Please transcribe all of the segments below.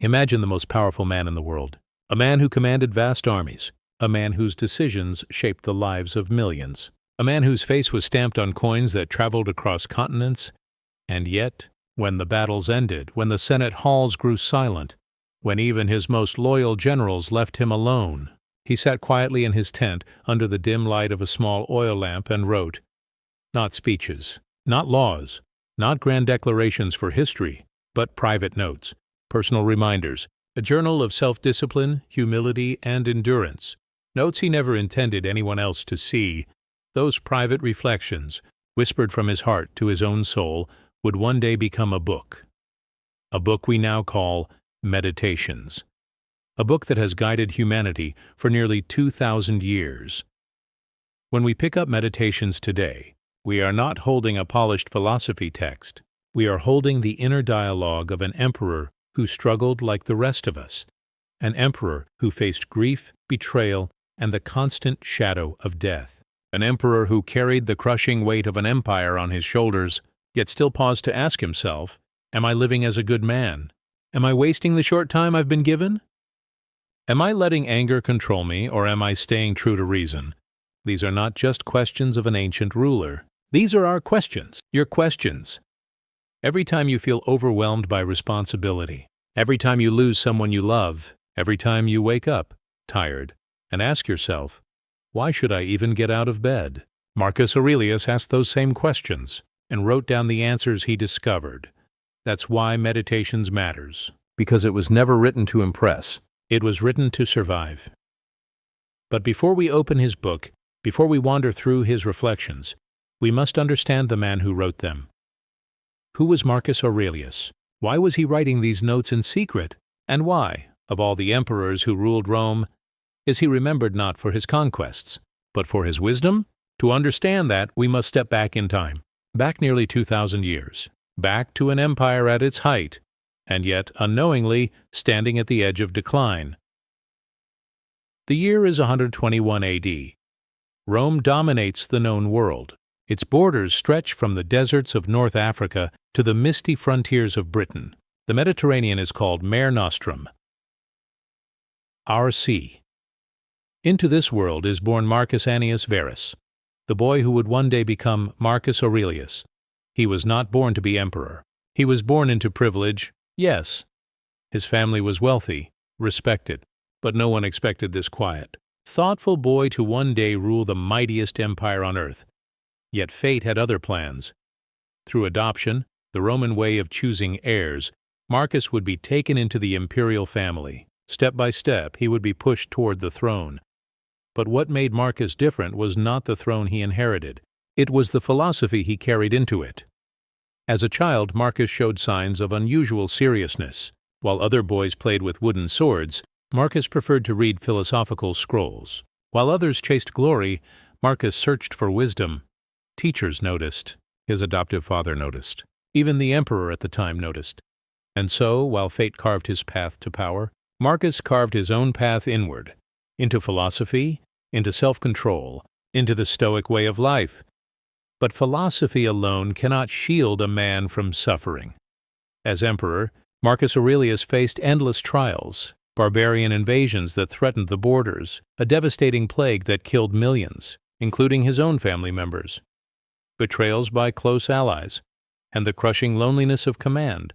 Imagine the most powerful man in the world, a man who commanded vast armies, a man whose decisions shaped the lives of millions, a man whose face was stamped on coins that traveled across continents, and yet, when the battles ended, when the Senate halls grew silent, when even his most loyal generals left him alone, he sat quietly in his tent under the dim light of a small oil lamp and wrote, not speeches, not laws, not grand declarations for history, but private notes, personal reminders, a journal of self-discipline, humility, and endurance, notes he never intended anyone else to see. Those private reflections, whispered from his heart to his own soul, would one day become a book we now call Meditations, a book that has guided humanity for nearly 2,000 years. When we pick up Meditations today, we are not holding a polished philosophy text. We are holding the inner dialogue of an emperor who struggled like the rest of us, an emperor who faced grief, betrayal, and the constant shadow of death, an emperor who carried the crushing weight of an empire on his shoulders, yet still paused to ask himself, am I living as a good man? Am I wasting the short time I've been given? Am I letting anger control me, or am I staying true to reason? These are not just questions of an ancient ruler. These are our questions, your questions. Every time you feel overwhelmed by responsibility, every time you lose someone you love, every time you wake up tired and ask yourself, why should I even get out of bed? Marcus Aurelius asked those same questions and wrote down the answers he discovered. That's why Meditations matters, because it was never written to impress. It was written to survive. But before we open his book, before we wander through his reflections, we must understand the man who wrote them. Who was Marcus Aurelius? Why was he writing these notes in secret? And why, of all the emperors who ruled Rome, is he remembered not for his conquests, but for his wisdom? To understand that, we must step back in time, back nearly 2,000 years, back to an empire at its height, and yet, unknowingly, standing at the edge of decline. The year is 121 AD. Rome dominates the known world. Its borders stretch from the deserts of North Africa to the misty frontiers of Britain. The Mediterranean is called Mare Nostrum, our sea. Into this world is born Marcus Annius Verus, the boy who would one day become Marcus Aurelius. He was not born to be emperor. He was born into privilege, yes. His family was wealthy, respected, but no one expected this quiet, thoughtful boy to one day rule the mightiest empire on earth. Yet fate had other plans. Through adoption, the Roman way of choosing heirs, Marcus would be taken into the imperial family. Step by step, he would be pushed toward the throne. But what made Marcus different was not the throne he inherited. It was the philosophy he carried into it. As a child, Marcus showed signs of unusual seriousness. While other boys played with wooden swords, Marcus preferred to read philosophical scrolls. While others chased glory, Marcus searched for wisdom. Teachers noticed. His adoptive father noticed. Even the emperor at the time noticed. And so, while fate carved his path to power, Marcus carved his own path inward, into philosophy, into self-control, into the Stoic way of life. But philosophy alone cannot shield a man from suffering. As emperor, Marcus Aurelius faced endless trials, barbarian invasions that threatened the borders, a devastating plague that killed millions, including his own family members, betrayals by close allies, and the crushing loneliness of command.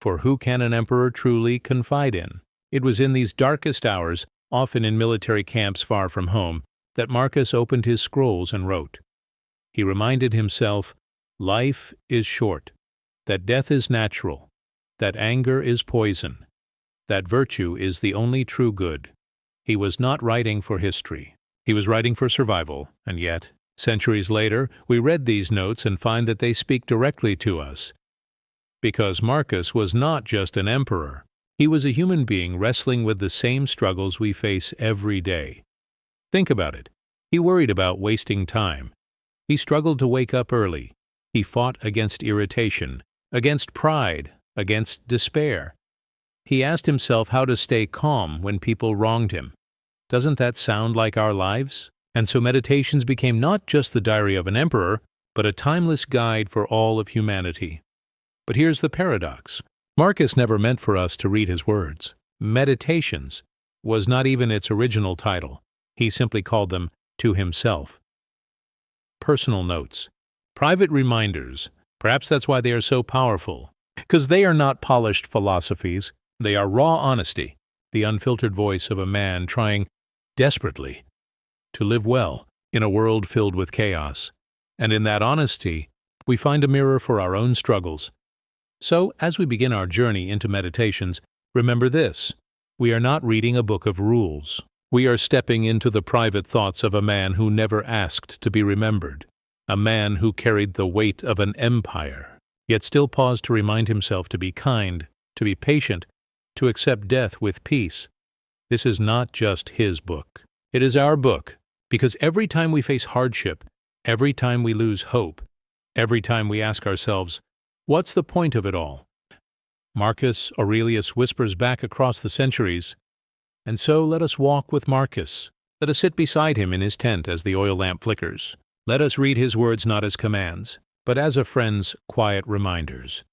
For who can an emperor truly confide in? It was in these darkest hours, often in military camps far from home, that Marcus opened his scrolls and wrote. He reminded himself, life is short, that death is natural, that anger is poison, that virtue is the only true good. He was not writing for history. He was writing for survival, and yet, centuries later, we read these notes and find that they speak directly to us. Because Marcus was not just an emperor. He was a human being wrestling with the same struggles we face every day. Think about it. He worried about wasting time. He struggled to wake up early. He fought against irritation, against pride, against despair. He asked himself how to stay calm when people wronged him. Doesn't that sound like our lives? And so Meditations became not just the diary of an emperor, but a timeless guide for all of humanity. But here's the paradox. Marcus never meant for us to read his words. Meditations was not even its original title. He simply called them to himself. Personal notes. Private reminders. Perhaps that's why they are so powerful. Because they are not polished philosophies. They are raw honesty, the unfiltered voice of a man trying desperately to live well in a world filled with chaos. And in that honesty, we find a mirror for our own struggles. So, as we begin our journey into meditations, remember this: we are not reading a book of rules. We are stepping into the private thoughts of a man who never asked to be remembered, a man who carried the weight of an empire, yet still paused to remind himself to be kind, to be patient, to accept death with peace. This is not just his book. It is our book, because every time we face hardship, every time we lose hope, every time we ask ourselves, what's the point of it all? Marcus Aurelius whispers back across the centuries, and so let us walk with Marcus. Let us sit beside him in his tent as the oil lamp flickers. Let us read his words not as commands, but as a friend's quiet reminders.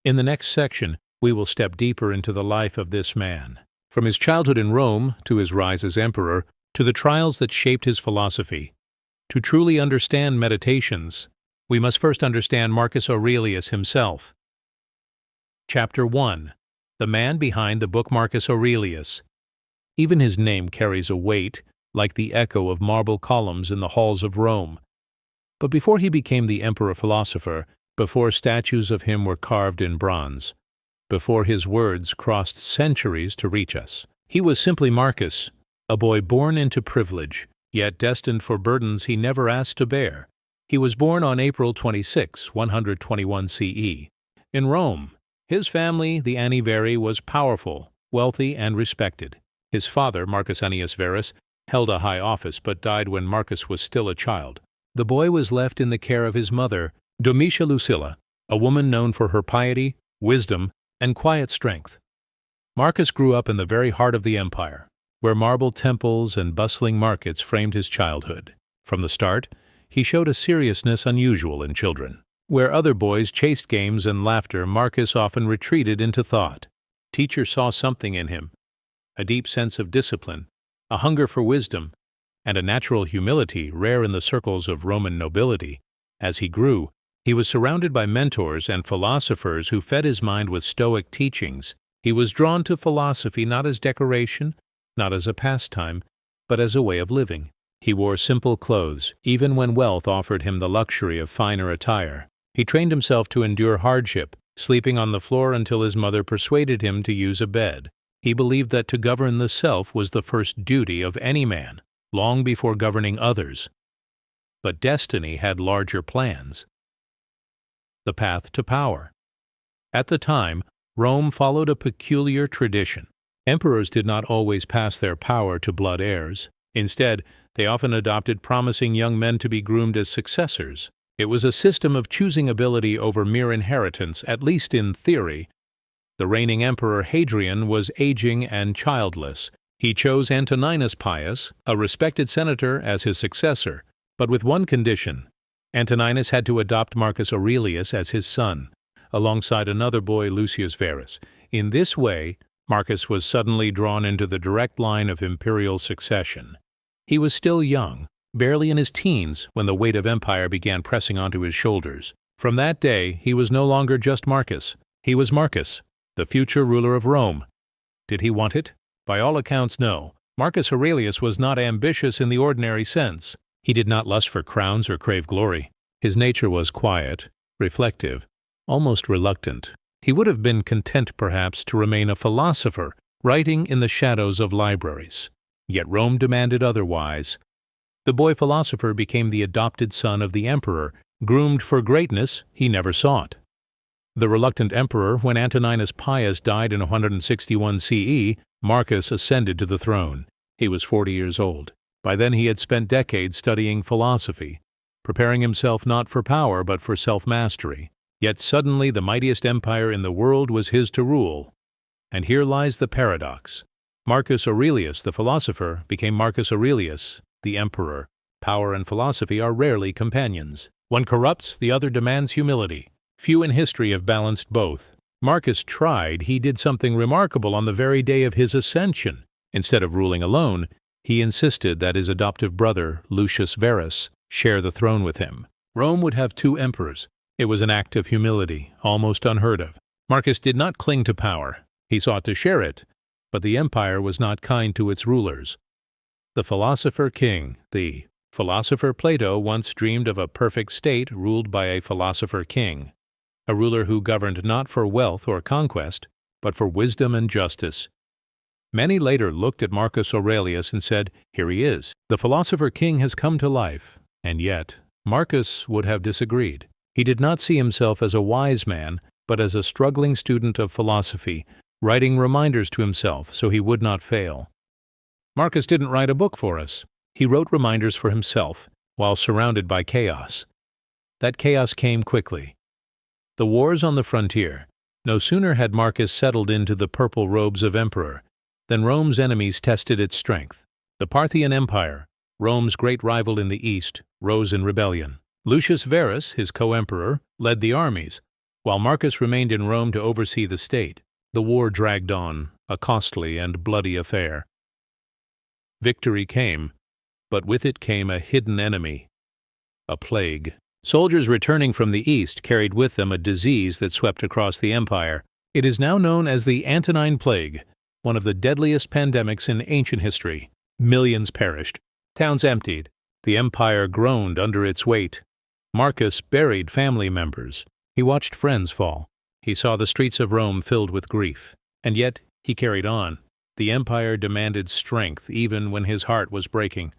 In the next section, we will step deeper into the life of this man. From his childhood in Rome to his rise as emperor, to the trials that shaped his philosophy. To truly understand meditations, we must first understand Marcus Aurelius himself. Chapter 1. The man behind the book Marcus Aurelius. Even his name carries a weight, like the echo of marble columns in the halls of Rome. But before he became the emperor-philosopher, before statues of him were carved in bronze, before his words crossed centuries to reach us, he was simply Marcus, a boy born into privilege, yet destined for burdens he never asked to bear. He was born on April 26, 121 CE, in Rome. His family, the Annivari, was powerful, wealthy, and respected. His father, Marcus Annius Verus, held a high office but died when Marcus was still a child. The boy was left in the care of his mother, Domitia Lucilla, a woman known for her piety, wisdom, and quiet strength. Marcus grew up in the very heart of the empire, where marble temples and bustling markets framed his childhood. From the start, he showed a seriousness unusual in children. Where other boys chased games and laughter, Marcus often retreated into thought. Teachers saw something in him, a deep sense of discipline, a hunger for wisdom, and a natural humility rare in the circles of Roman nobility. As he grew, he was surrounded by mentors and philosophers who fed his mind with Stoic teachings. He was drawn to philosophy not as decoration, not as a pastime, but as a way of living. He wore simple clothes, even when wealth offered him the luxury of finer attire. He trained himself to endure hardship, sleeping on the floor until his mother persuaded him to use a bed. He believed that to govern the self was the first duty of any man, long before governing others. But destiny had larger plans. The path to power. At the time, Rome followed a peculiar tradition. Emperors did not always pass their power to blood heirs. Instead, they often adopted promising young men to be groomed as successors. It was a system of choosing ability over mere inheritance, at least in theory. The reigning emperor Hadrian was aging and childless. He chose Antoninus Pius, a respected senator, as his successor, but with one condition. Antoninus had to adopt Marcus Aurelius as his son, alongside another boy, Lucius Verus. In this way, Marcus was suddenly drawn into the direct line of imperial succession. He was still young, barely in his teens, when the weight of empire began pressing onto his shoulders. From that day, he was no longer just Marcus. He was Marcus, the future ruler of Rome. Did he want it? By all accounts, no. Marcus Aurelius was not ambitious in the ordinary sense. He did not lust for crowns or crave glory. His nature was quiet, reflective, almost reluctant. He would have been content, perhaps, to remain a philosopher, writing in the shadows of libraries. Yet Rome demanded otherwise. The boy philosopher became the adopted son of the emperor, groomed for greatness he never sought. The reluctant emperor, when Antoninus Pius died in 161 CE, Marcus ascended to the throne. He was 40 years old. By then he had spent decades studying philosophy, preparing himself not for power but for self-mastery. Yet suddenly the mightiest empire in the world was his to rule. And here lies the paradox. Marcus Aurelius, the philosopher, became Marcus Aurelius, the emperor. Power and philosophy are rarely companions. One corrupts, the other demands humility. Few in history have balanced both. Marcus tried, he did something remarkable on the very day of his ascension. Instead of ruling alone, he insisted that his adoptive brother, Lucius Verus, share the throne with him. Rome would have 2 emperors. It was an act of humility, almost unheard of. Marcus did not cling to power. He sought to share it, but the empire was not kind to its rulers. The philosopher king, the philosopher Plato, once dreamed of a perfect state ruled by a philosopher king, a ruler who governed not for wealth or conquest, but for wisdom and justice. Many later looked at Marcus Aurelius and said, "Here he is. The philosopher king has come to life." And yet, Marcus would have disagreed. He did not see himself as a wise man, but as a struggling student of philosophy, writing reminders to himself so he would not fail. Marcus didn't write a book for us. He wrote reminders for himself while surrounded by chaos. That chaos came quickly. The wars on the frontier. No sooner had Marcus settled into the purple robes of emperor than Rome's enemies tested its strength. The Parthian Empire, Rome's great rival in the east, rose in rebellion. Lucius Verus, his co-emperor, led the armies, while Marcus remained in Rome to oversee the state. The war dragged on, a costly and bloody affair. Victory came, but with it came a hidden enemy, a plague. Soldiers returning from the east carried with them a disease that swept across the empire. It is now known as the Antonine Plague, one of the deadliest pandemics in ancient history. Millions perished, towns emptied, the empire groaned under its weight. Marcus buried family members. He watched friends fall. He saw the streets of Rome filled with grief. And yet he carried on. The empire demanded strength even when his heart was breaking.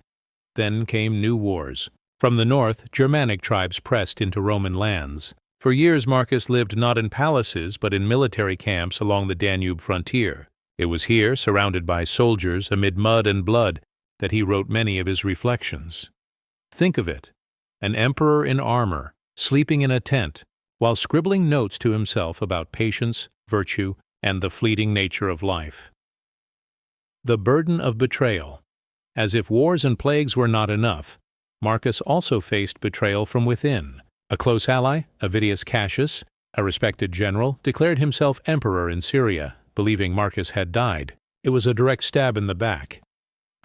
Then came new wars. From the north, Germanic tribes pressed into Roman lands. For years Marcus lived not in palaces but in military camps along the Danube frontier. It was here, surrounded by soldiers amid mud and blood, that he wrote many of his reflections. Think of it, an emperor in armor, sleeping in a tent, while scribbling notes to himself about patience, virtue, and the fleeting nature of life. The burden of betrayal. As if wars and plagues were not enough, Marcus also faced betrayal from within. A close ally, Avidius Cassius, a respected general, declared himself emperor in Syria, believing Marcus had died. It was a direct stab in the back.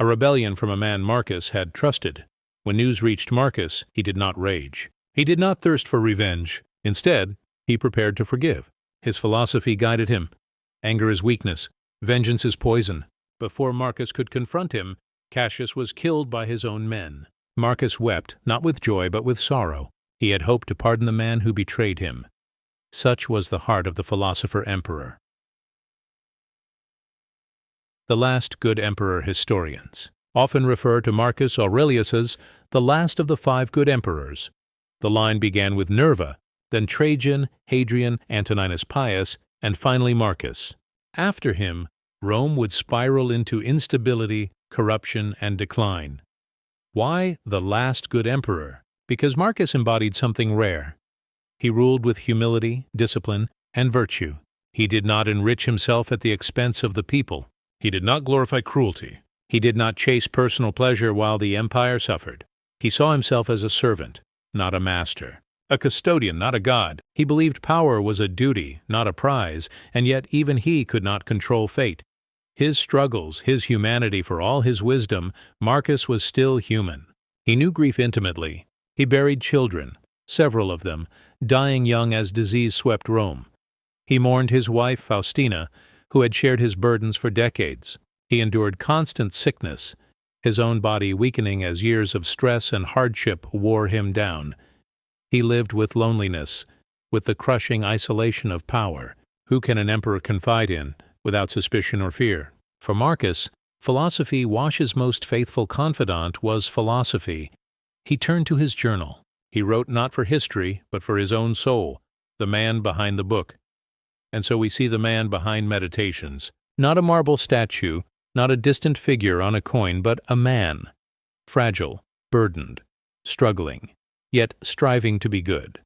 A rebellion from a man Marcus had trusted. When news reached Marcus, he did not rage. He did not thirst for revenge. Instead, he prepared to forgive. His philosophy guided him. Anger is weakness. Vengeance is poison. Before Marcus could confront him, Cassius was killed by his own men. Marcus wept, not with joy but with sorrow. He had hoped to pardon the man who betrayed him. Such was the heart of the philosopher-emperor. The last good emperor historians often refer to Marcus Aurelius as the last of the 5 good emperors. The line began with Nerva, then Trajan, Hadrian, Antoninus Pius, and finally Marcus. After him, Rome would spiral into instability, corruption, and decline. Why the last good emperor? Because Marcus embodied something rare. He ruled with humility, discipline, and virtue. He did not enrich himself at the expense of the people. He did not glorify cruelty. He did not chase personal pleasure while the empire suffered. He saw himself as a servant, not a master, a custodian, not a god. He believed power was a duty, not a prize, and yet even he could not control fate. His struggles, his humanity, for all his wisdom, Marcus was still human. He knew grief intimately. He buried children, several of them, dying young as disease swept Rome. He mourned his wife, Faustina, who had shared his burdens for decades. He endured constant sickness, his own body weakening as years of stress and hardship wore him down. He lived with loneliness, with the crushing isolation of power. Who can an emperor confide in without suspicion or fear? For Marcus, philosophy Wash's most faithful confidant was philosophy. He turned to his journal. He wrote not for history, but for his own soul, the man behind the book. And so we see the man behind Meditations, not a marble statue, not a distant figure on a coin, but a man, fragile, burdened, struggling, yet striving to be good.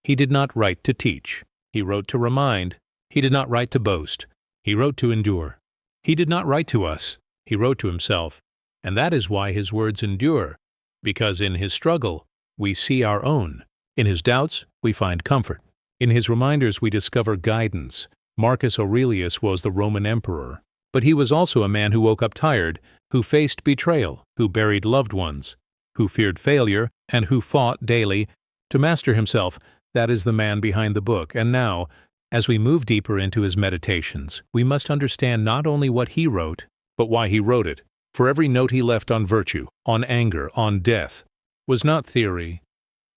He did not write to teach. He wrote to remind. He did not write to boast. He wrote to endure. He did not write to us. He wrote to himself. And that is why his words endure, because in his struggle we see our own. In his doubts we find comfort. In his reminders we discover guidance. Marcus Aurelius was the Roman emperor, but he was also a man who woke up tired, who faced betrayal, who buried loved ones, who feared failure, and who fought daily to master himself. That is the man behind the book. And now, as we move deeper into his meditations, we must understand not only what he wrote, but why he wrote it. For every note he left on virtue, on anger, on death, was not theory,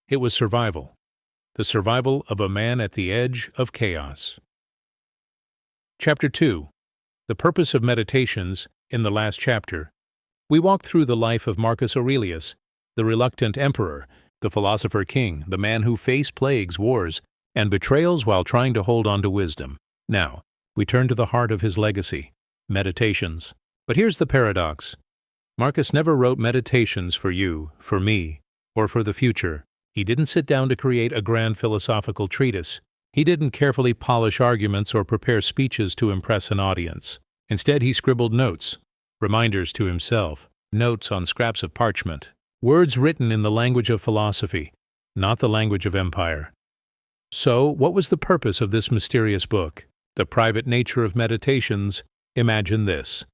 it was survival. The survival of a man at the edge of chaos. Chapter 2. The Purpose of Meditations. In the last chapter, we walk through the life of Marcus Aurelius, the reluctant emperor, the philosopher king, the man who faced plagues, wars, and betrayals while trying to hold on to wisdom. Now, we turn to the heart of his legacy, meditations. But here's the paradox. Marcus never wrote meditations for you, for me, or for the future. He didn't sit down to create a grand philosophical treatise. He didn't carefully polish arguments or prepare speeches to impress an audience. Instead, he scribbled notes, reminders to himself, notes on scraps of parchment, words written in the language of philosophy, not the language of empire. So, what was the purpose of this mysterious book? The private nature of meditations. Imagine this: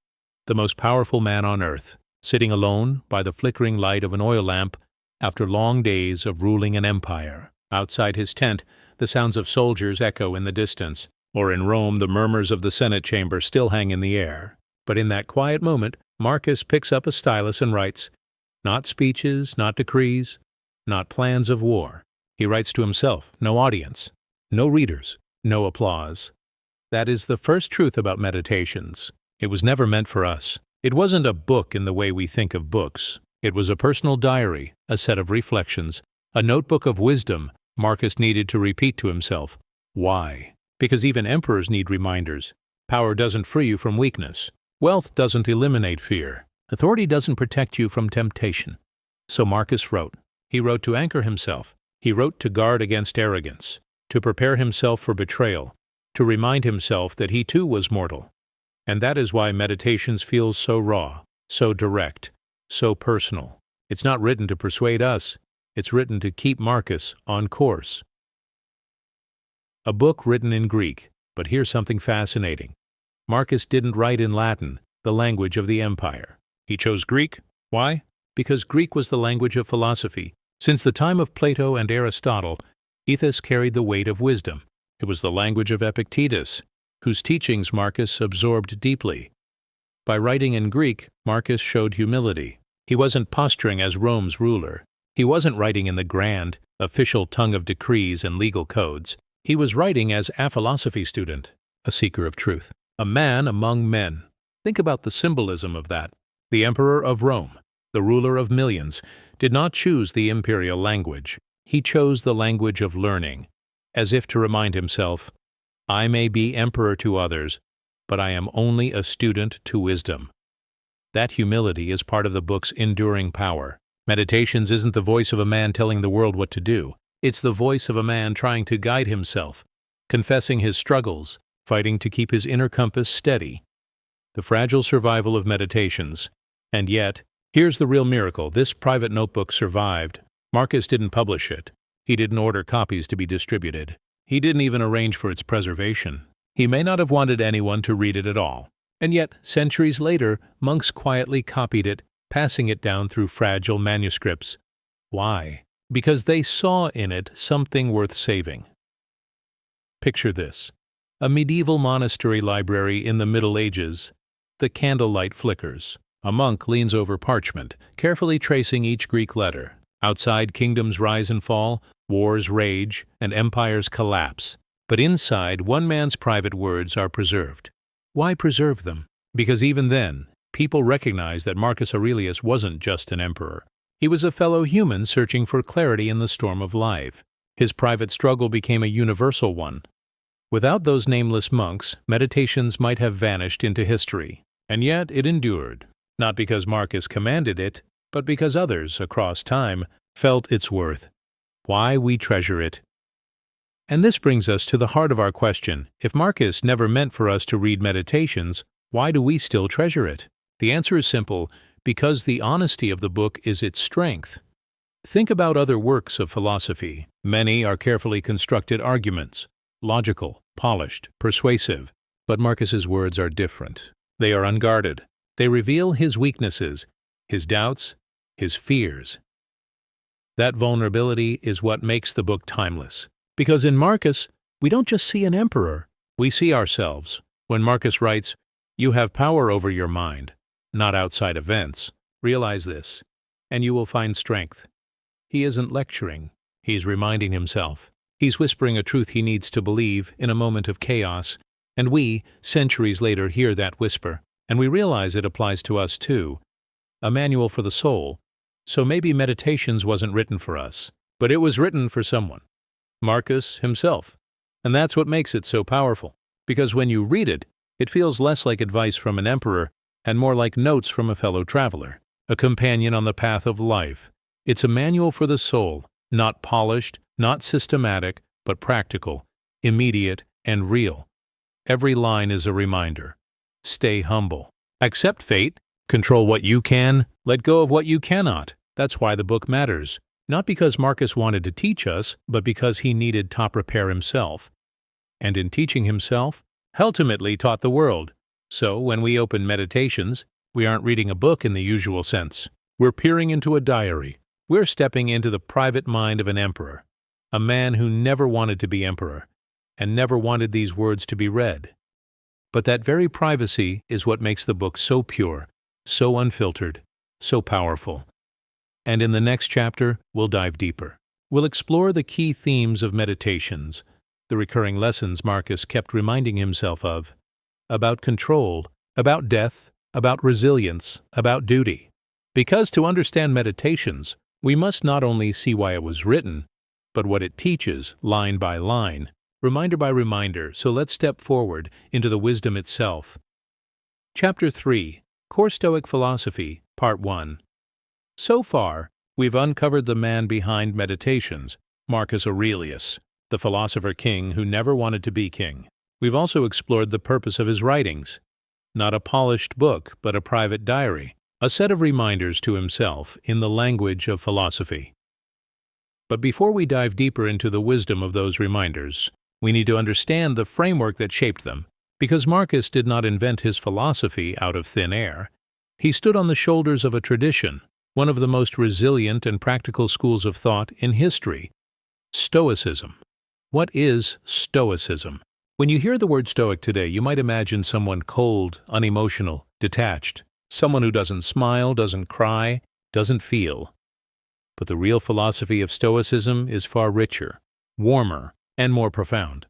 the most powerful man on earth, sitting alone by the flickering light of an oil lamp after long days of ruling an empire. Outside his tent, the sounds of soldiers echo in the distance, or in Rome the murmurs of the Senate chamber still hang in the air. But in that quiet moment, Marcus picks up a stylus and writes, not speeches, not decrees, not plans of war. He writes to himself, no audience, no readers, no applause. That is the first truth about meditations. It was never meant for us. It wasn't a book in the way we think of books. It was a personal diary, a set of reflections, a notebook of wisdom Marcus needed to repeat to himself. Why? Because even emperors need reminders. Power doesn't free you from weakness. Wealth doesn't eliminate fear. Authority doesn't protect you from temptation. So Marcus wrote. He wrote to anchor himself. He wrote to guard against arrogance, to prepare himself for betrayal, to remind himself that he too was mortal. And that is why Meditations feels so raw, so direct, so personal. It's not written to persuade us. It's written to keep Marcus on course. A book written in Greek, but here's something fascinating. Marcus didn't write in Latin, the language of the empire. He chose Greek. Why? Because Greek was the language of philosophy. Since the time of Plato and Aristotle, ethos carried the weight of wisdom. It was the language of Epictetus, whose teachings Marcus absorbed deeply. By writing in Greek, Marcus showed humility. He wasn't posturing as Rome's ruler. He wasn't writing in the grand, official tongue of decrees and legal codes. He was writing as a philosophy student, a seeker of truth, a man among men. Think about the symbolism of that. The emperor of Rome, the ruler of millions, did not choose the imperial language. He chose the language of learning, as if to remind himself, I may be emperor to others, but I am only a student to wisdom. That humility is part of the book's enduring power. Meditations isn't the voice of a man telling the world what to do. It's the voice of a man trying to guide himself, confessing his struggles, fighting to keep his inner compass steady. The fragile survival of Meditations. And yet, here's the real miracle. This private notebook survived. Marcus didn't publish it. He didn't order copies to be distributed. He didn't even arrange for its preservation. He may not have wanted anyone to read it at all. And yet, centuries later, monks quietly copied it, passing it down through fragile manuscripts. Why? Because they saw in it something worth saving. Picture this: a medieval monastery library in the Middle Ages. The candlelight flickers. A monk leans over parchment, carefully tracing each Greek letter. Outside, kingdoms rise and fall, wars rage, and empires collapse. But inside, one man's private words are preserved. Why preserve them? Because even then, people recognized that Marcus Aurelius wasn't just an emperor. He was a fellow human searching for clarity in the storm of life. His private struggle became a universal one. Without those nameless monks, Meditations might have vanished into history. And yet it endured, not because Marcus commanded it, but because others, across time, felt its worth. Why we treasure it. And this brings us to the heart of our question. If Marcus never meant for us to read Meditations, why do we still treasure it? The answer is simple: because the honesty of the book is its strength. Think about other works of philosophy. Many are carefully constructed arguments, logical, polished, persuasive. But Marcus's words are different. They are unguarded. They reveal his weaknesses, his doubts, his fears. That vulnerability is what makes the book timeless. Because in Marcus, we don't just see an emperor, we see ourselves. When Marcus writes, "You have power over your mind, not outside events. Realize this, and you will find strength." He isn't lecturing. He's reminding himself. He's whispering a truth he needs to believe in a moment of chaos. And we, centuries later, hear that whisper, and we realize it applies to us too. A manual for the soul. So maybe Meditations wasn't written for us, but it was written for someone. Marcus himself. And that's what makes it so powerful. Because when you read it, it feels less like advice from an emperor and more like notes from a fellow traveler, a companion on the path of life. It's a manual for the soul, not polished, not systematic, but practical, immediate, and real. Every line is a reminder. Stay humble. Accept fate. Control what you can. Let go of what you cannot. That's why the book matters. Not because Marcus wanted to teach us, but because he needed top repair himself. And in teaching himself, ultimately taught the world. So when we open Meditations, we aren't reading a book in the usual sense. We're peering into a diary. We're stepping into the private mind of an emperor, a man who never wanted to be emperor, and never wanted these words to be read. But that very privacy is what makes the book so pure, so unfiltered, so powerful. And in the next chapter, we'll dive deeper. We'll explore the key themes of Meditations, the recurring lessons Marcus kept reminding himself of, about control, about death, about resilience, about duty. Because to understand Meditations, we must not only see why it was written, but what it teaches, line by line, reminder by reminder. So let's step forward into the wisdom itself. Chapter 3, Core Stoic Philosophy, Part 1. So far, we've uncovered the man behind Meditations, Marcus Aurelius, the philosopher king who never wanted to be king. We've also explored the purpose of his writings. Not a polished book, but a private diary, a set of reminders to himself in the language of philosophy. But before we dive deeper into the wisdom of those reminders, we need to understand the framework that shaped them, because Marcus did not invent his philosophy out of thin air. He stood on the shoulders of a tradition, one of the most resilient and practical schools of thought in history, Stoicism. What is Stoicism? When you hear the word Stoic today, you might imagine someone cold, unemotional, detached, someone who doesn't smile, doesn't cry, doesn't feel. But the real philosophy of Stoicism is far richer, warmer, and more profound.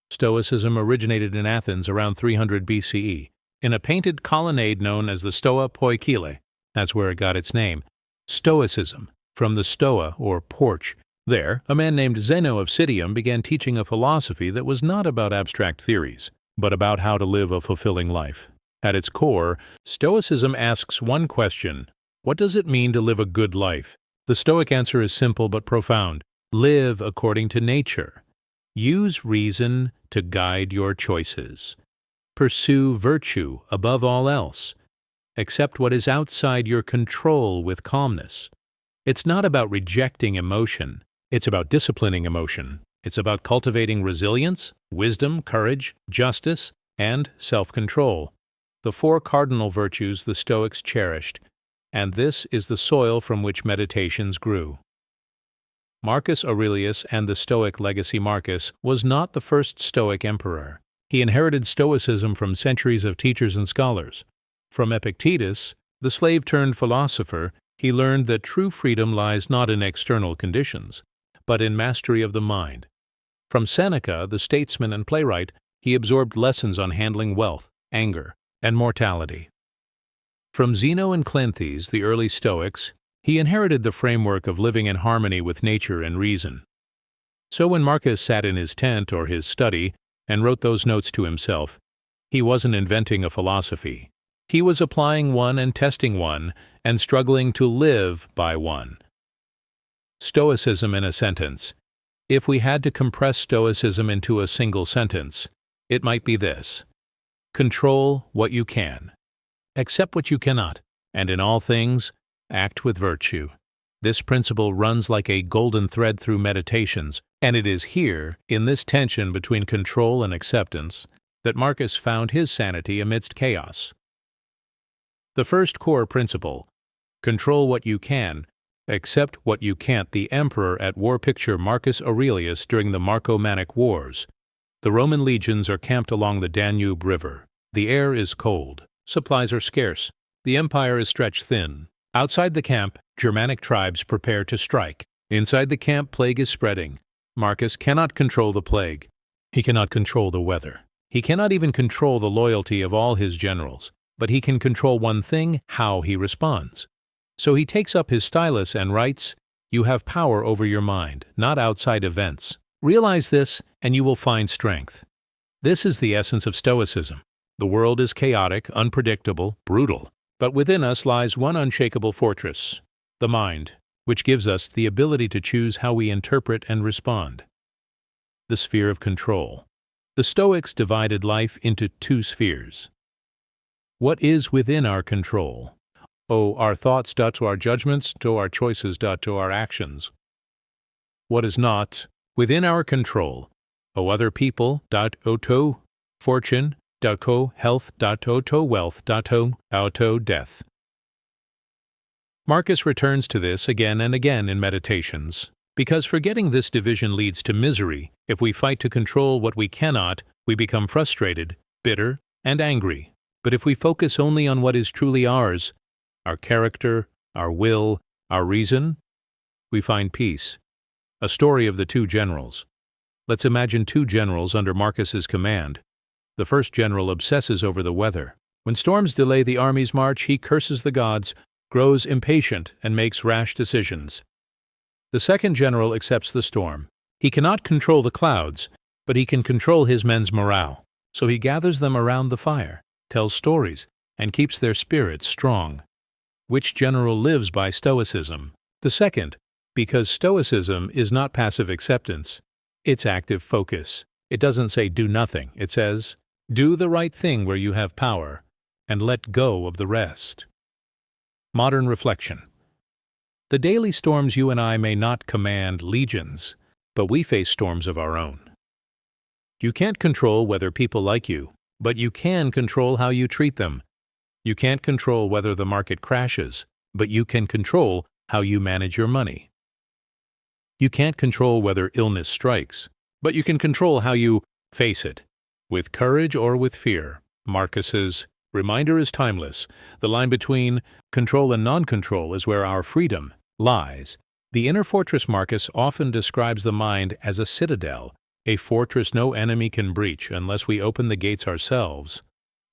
Stoicism originated in Athens around 300 BCE, in a painted colonnade known as the Stoa Poikile. That's where it got its name. Stoicism, from the stoa, or porch. There, a man named Zeno of Citium began teaching a philosophy that was not about abstract theories, but about how to live a fulfilling life. At its core, Stoicism asks one question: what does it mean to live a good life? The Stoic answer is simple but profound. Live according to nature. Use reason to guide your choices. Pursue virtue above all else. Accept what is outside your control with calmness. It's not about rejecting emotion. It's about disciplining emotion. It's about cultivating resilience, wisdom, courage, justice, and self-control. The four cardinal virtues the Stoics cherished, and this is the soil from which Meditations grew. Marcus Aurelius and the Stoic legacy. Marcus was not the first Stoic emperor. He inherited Stoicism from centuries of teachers and scholars. From Epictetus, the slave-turned-philosopher, he learned that true freedom lies not in external conditions, but in mastery of the mind. From Seneca, the statesman and playwright, he absorbed lessons on handling wealth, anger, and mortality. From Zeno and Cleanthes, the early Stoics, he inherited the framework of living in harmony with nature and reason. So when Marcus sat in his tent or his study and wrote those notes to himself, he wasn't inventing a philosophy. He was applying one and testing one and struggling to live by one. Stoicism in a sentence. If we had to compress Stoicism into a single sentence, it might be this: control what you can, accept what you cannot, and in all things, act with virtue. This principle runs like a golden thread through Meditations, and it is here, in this tension between control and acceptance, that Marcus found his sanity amidst chaos. The first core principle: control what you can, accept what you can't. The emperor at war. Picture Marcus Aurelius during the Marco-Mannic Wars. The Roman legions are camped along the Danube River. The air is cold. Supplies are scarce. The empire is stretched thin. Outside the camp, Germanic tribes prepare to strike. Inside the camp, plague is spreading. Marcus cannot control the plague. He cannot control the weather. He cannot even control the loyalty of all his generals. But he can control one thing: how he responds. So he takes up his stylus and writes, "You have power over your mind, not outside events. Realize this, and you will find strength." This is the essence of Stoicism. The world is chaotic, unpredictable, brutal. But within us lies one unshakable fortress: the mind, which gives us the ability to choose how we interpret and respond. The sphere of control. The Stoics divided life into two spheres. What is within our control? Our thoughts to our judgments, to our choices, to our actions. What is not within our control? Other people, to fortune, health, to wealth, to death. Marcus returns to this again and again in Meditations, because forgetting this division leads to misery. If we fight to control what we cannot, we become frustrated, bitter, and angry. But if we focus only on what is truly ours, our character, our will, our reason, we find peace. A story of the two generals. Let's imagine two generals under Marcus's command. The first general obsesses over the weather. When storms delay the army's march, he curses the gods, grows impatient, and makes rash decisions. The second general accepts the storm. He cannot control the clouds, but he can control his men's morale. So he gathers them around the fire, tells stories, and keeps their spirits strong. Which general lives by Stoicism? The second, because Stoicism is not passive acceptance. It's active focus. It doesn't say do nothing. It says, do the right thing where you have power, and let go of the rest. Modern reflection. The daily storms you and I may not command legions, but we face storms of our own. You can't control whether people like you, but you can control how you treat them. You can't control whether the market crashes, but you can control how you manage your money. You can't control whether illness strikes, but you can control how you face it, with courage or with fear. Marcus's reminder is timeless. The line between control and non-control is where our freedom lies. The inner fortress. Marcus often describes the mind as a citadel, a fortress no enemy can breach unless we open the gates ourselves.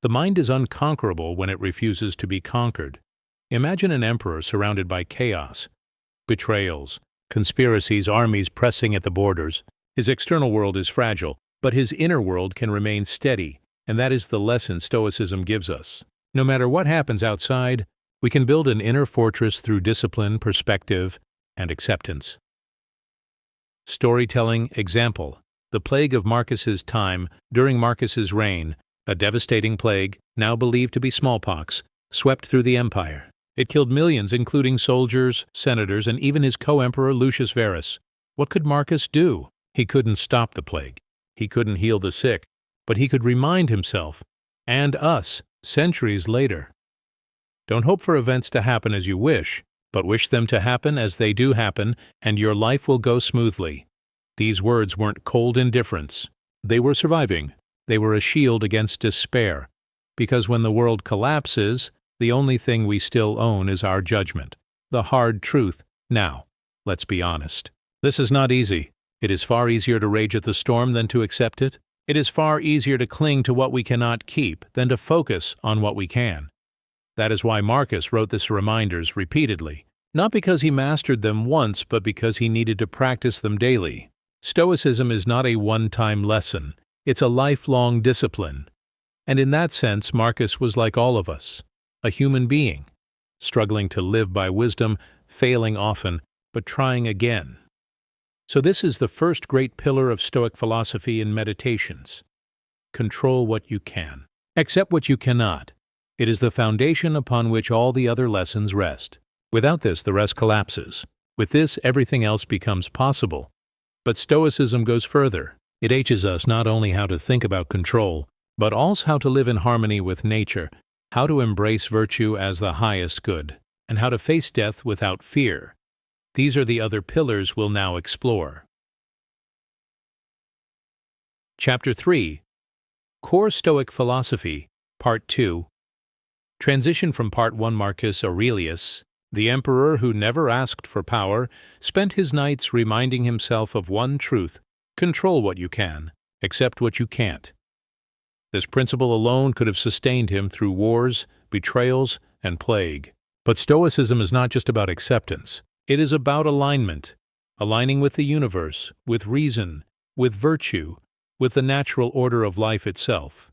The mind is unconquerable when it refuses to be conquered. Imagine an emperor surrounded by chaos, betrayals, conspiracies, armies pressing at the borders. His external world is fragile, but his inner world can remain steady, and that is the lesson Stoicism gives us. No matter what happens outside, we can build an inner fortress through discipline, perspective, and acceptance. Storytelling example. The plague of Marcus's time. During Marcus's reign, a devastating plague, now believed to be smallpox, swept through the empire. It killed millions, including soldiers, senators, and even his co-emperor Lucius Verus. What could Marcus do? He couldn't stop the plague. He couldn't heal the sick, but he could remind himself, and us, centuries later. Don't hope for events to happen as you wish, but wish them to happen as they do happen, and your life will go smoothly. These words weren't cold indifference. They were surviving. They were a shield against despair, because when the world collapses, the only thing we still own is our judgment. The hard truth. Now, let's be honest. This is not easy. It is far easier to rage at the storm than to accept it. It is far easier to cling to what we cannot keep than to focus on what we can. That is why Marcus wrote these reminders repeatedly, not because he mastered them once, but because he needed to practice them daily. Stoicism is not a one-time lesson. It's a lifelong discipline. And in that sense, Marcus was like all of us, a human being, struggling to live by wisdom, failing often, but trying again. So this is the first great pillar of Stoic philosophy in Meditations. Control what you can. Accept what you cannot. It is the foundation upon which all the other lessons rest. Without this, the rest collapses. With this, everything else becomes possible. But Stoicism goes further. It teaches us not only how to think about control, but also how to live in harmony with nature, how to embrace virtue as the highest good, and how to face death without fear. These are the other pillars we'll now explore. Chapter 3. Core Stoic Philosophy, Part 2. Transition from Part 1. Marcus Aurelius, the emperor who never asked for power, spent his nights reminding himself of one truth: control what you can, accept what you can't. This principle alone could have sustained him through wars, betrayals, and plague. But Stoicism is not just about acceptance. It is about alignment, aligning with the universe, with reason, with virtue, with the natural order of life itself.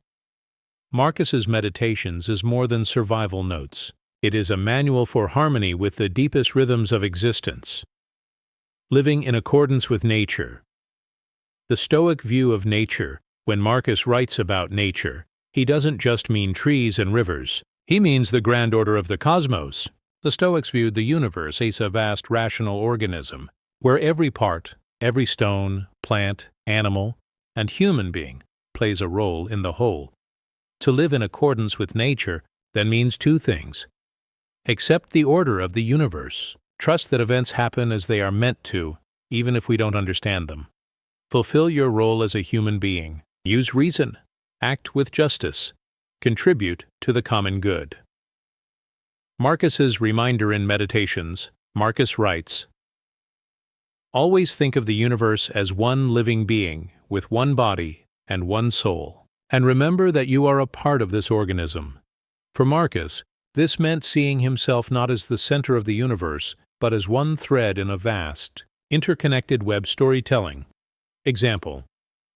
Marcus's Meditations is more than survival notes. It is a manual for harmony with the deepest rhythms of existence. Living in accordance with nature. The Stoic view of nature, when Marcus writes about nature, he doesn't just mean trees and rivers. He means the grand order of the cosmos. The Stoics viewed the universe as a vast rational organism, where every part, every stone, plant, animal, and human being plays a role in the whole. To live in accordance with nature then means two things. Accept the order of the universe. Trust that events happen as they are meant to, even if we don't understand them. Fulfill your role as a human being. Use reason. Act with justice. Contribute to the common good. Marcus's reminder in Meditations. Marcus writes, "Always think of the universe as one living being, with one body and one soul. And remember that you are a part of this organism." For Marcus, this meant seeing himself not as the center of the universe, but as one thread in a vast, interconnected web storytelling. Example: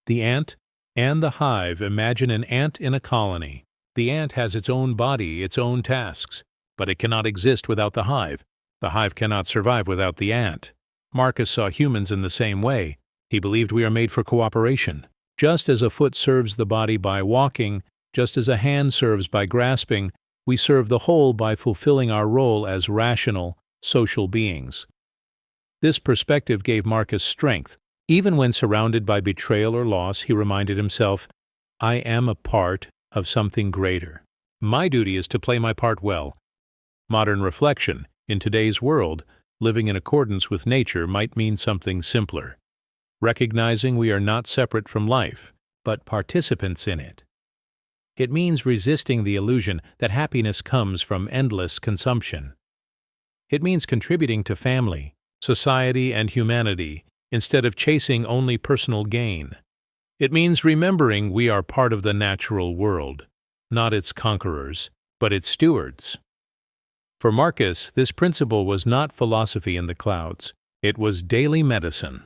the ant and the hive. Imagine an ant in a colony. The ant has its own body, its own tasks, but it cannot exist without the hive. The hive cannot survive without the ant. Marcus saw humans in the same way. He believed we are made for cooperation. Just as a foot serves the body by walking, just as a hand serves by grasping, we serve the whole by fulfilling our role as rational, social beings. This perspective gave Marcus strength. Even when surrounded by betrayal or loss, he reminded himself, "I am a part of something greater. My duty is to play my part well." Modern reflection: in today's world, living in accordance with nature might mean something simpler. Recognizing we are not separate from life, but participants in it. It means resisting the illusion that happiness comes from endless consumption. It means contributing to family, society, and humanity instead of chasing only personal gain. It means remembering we are part of the natural world, not its conquerors, but its stewards. For Marcus, this principle was not philosophy in the clouds. It was daily medicine.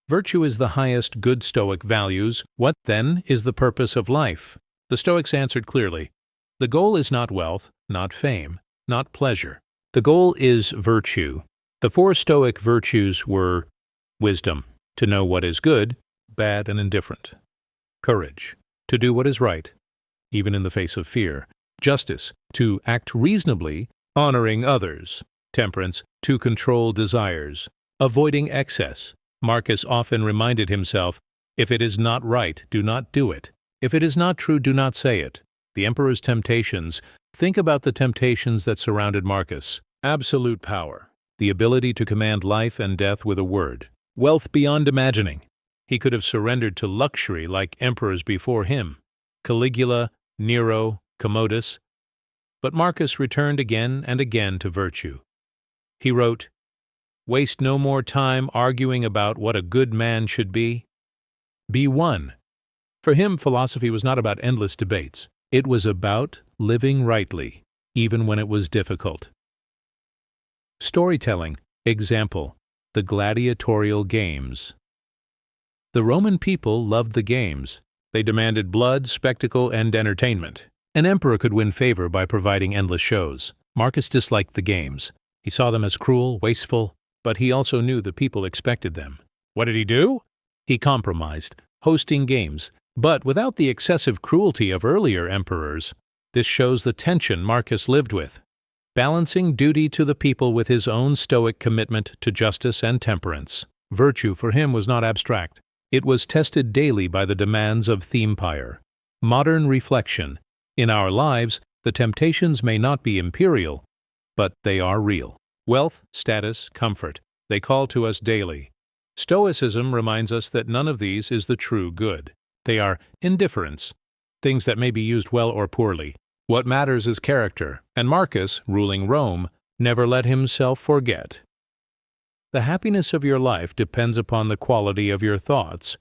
Virtue is the highest good Stoic values. What, then, is the purpose of life? The Stoics answered clearly. The goal is not wealth, not fame, not pleasure. The goal is virtue. The 4 Stoic virtues were wisdom, to know what is good, bad, and indifferent; courage, to do what is right, even in the face of fear; justice, to act reasonably, honoring others; temperance, to control desires; avoiding excess. Marcus often reminded himself, if it is not right, do not do it. If it is not true, do not say it. The emperor's temptations. Think about the temptations that surrounded Marcus. Absolute power. The ability to command life and death with a word. Wealth beyond imagining. He could have surrendered to luxury like emperors before him. Caligula, Nero, Commodus. But Marcus returned again and again to virtue. He wrote, "Waste no more time arguing about what a good man should be. Be one." For him, philosophy was not about endless debates. It was about living rightly, even when it was difficult. Storytelling. Example: the gladiatorial games. The Roman people loved the games. They demanded blood, spectacle, and entertainment. An emperor could win favor by providing endless shows. Marcus disliked the games. He saw them as cruel, wasteful, but he also knew the people expected them. What did he do? He compromised, hosting games, but without the excessive cruelty of earlier emperors. This shows the tension Marcus lived with. balancing duty to the people with his own Stoic commitment to justice and temperance. Virtue for him was not abstract. It was tested daily by the demands of thempire. Modern reflection. In our lives, the temptations may not be imperial, but they are real. Wealth, status, comfort, they call to us daily. Stoicism reminds us that none of these is the true good. They are indifferents, things that may be used well or poorly. What matters is character, and Marcus, ruling Rome, never let himself forget. The happiness of your life depends upon the quality of your thoughts.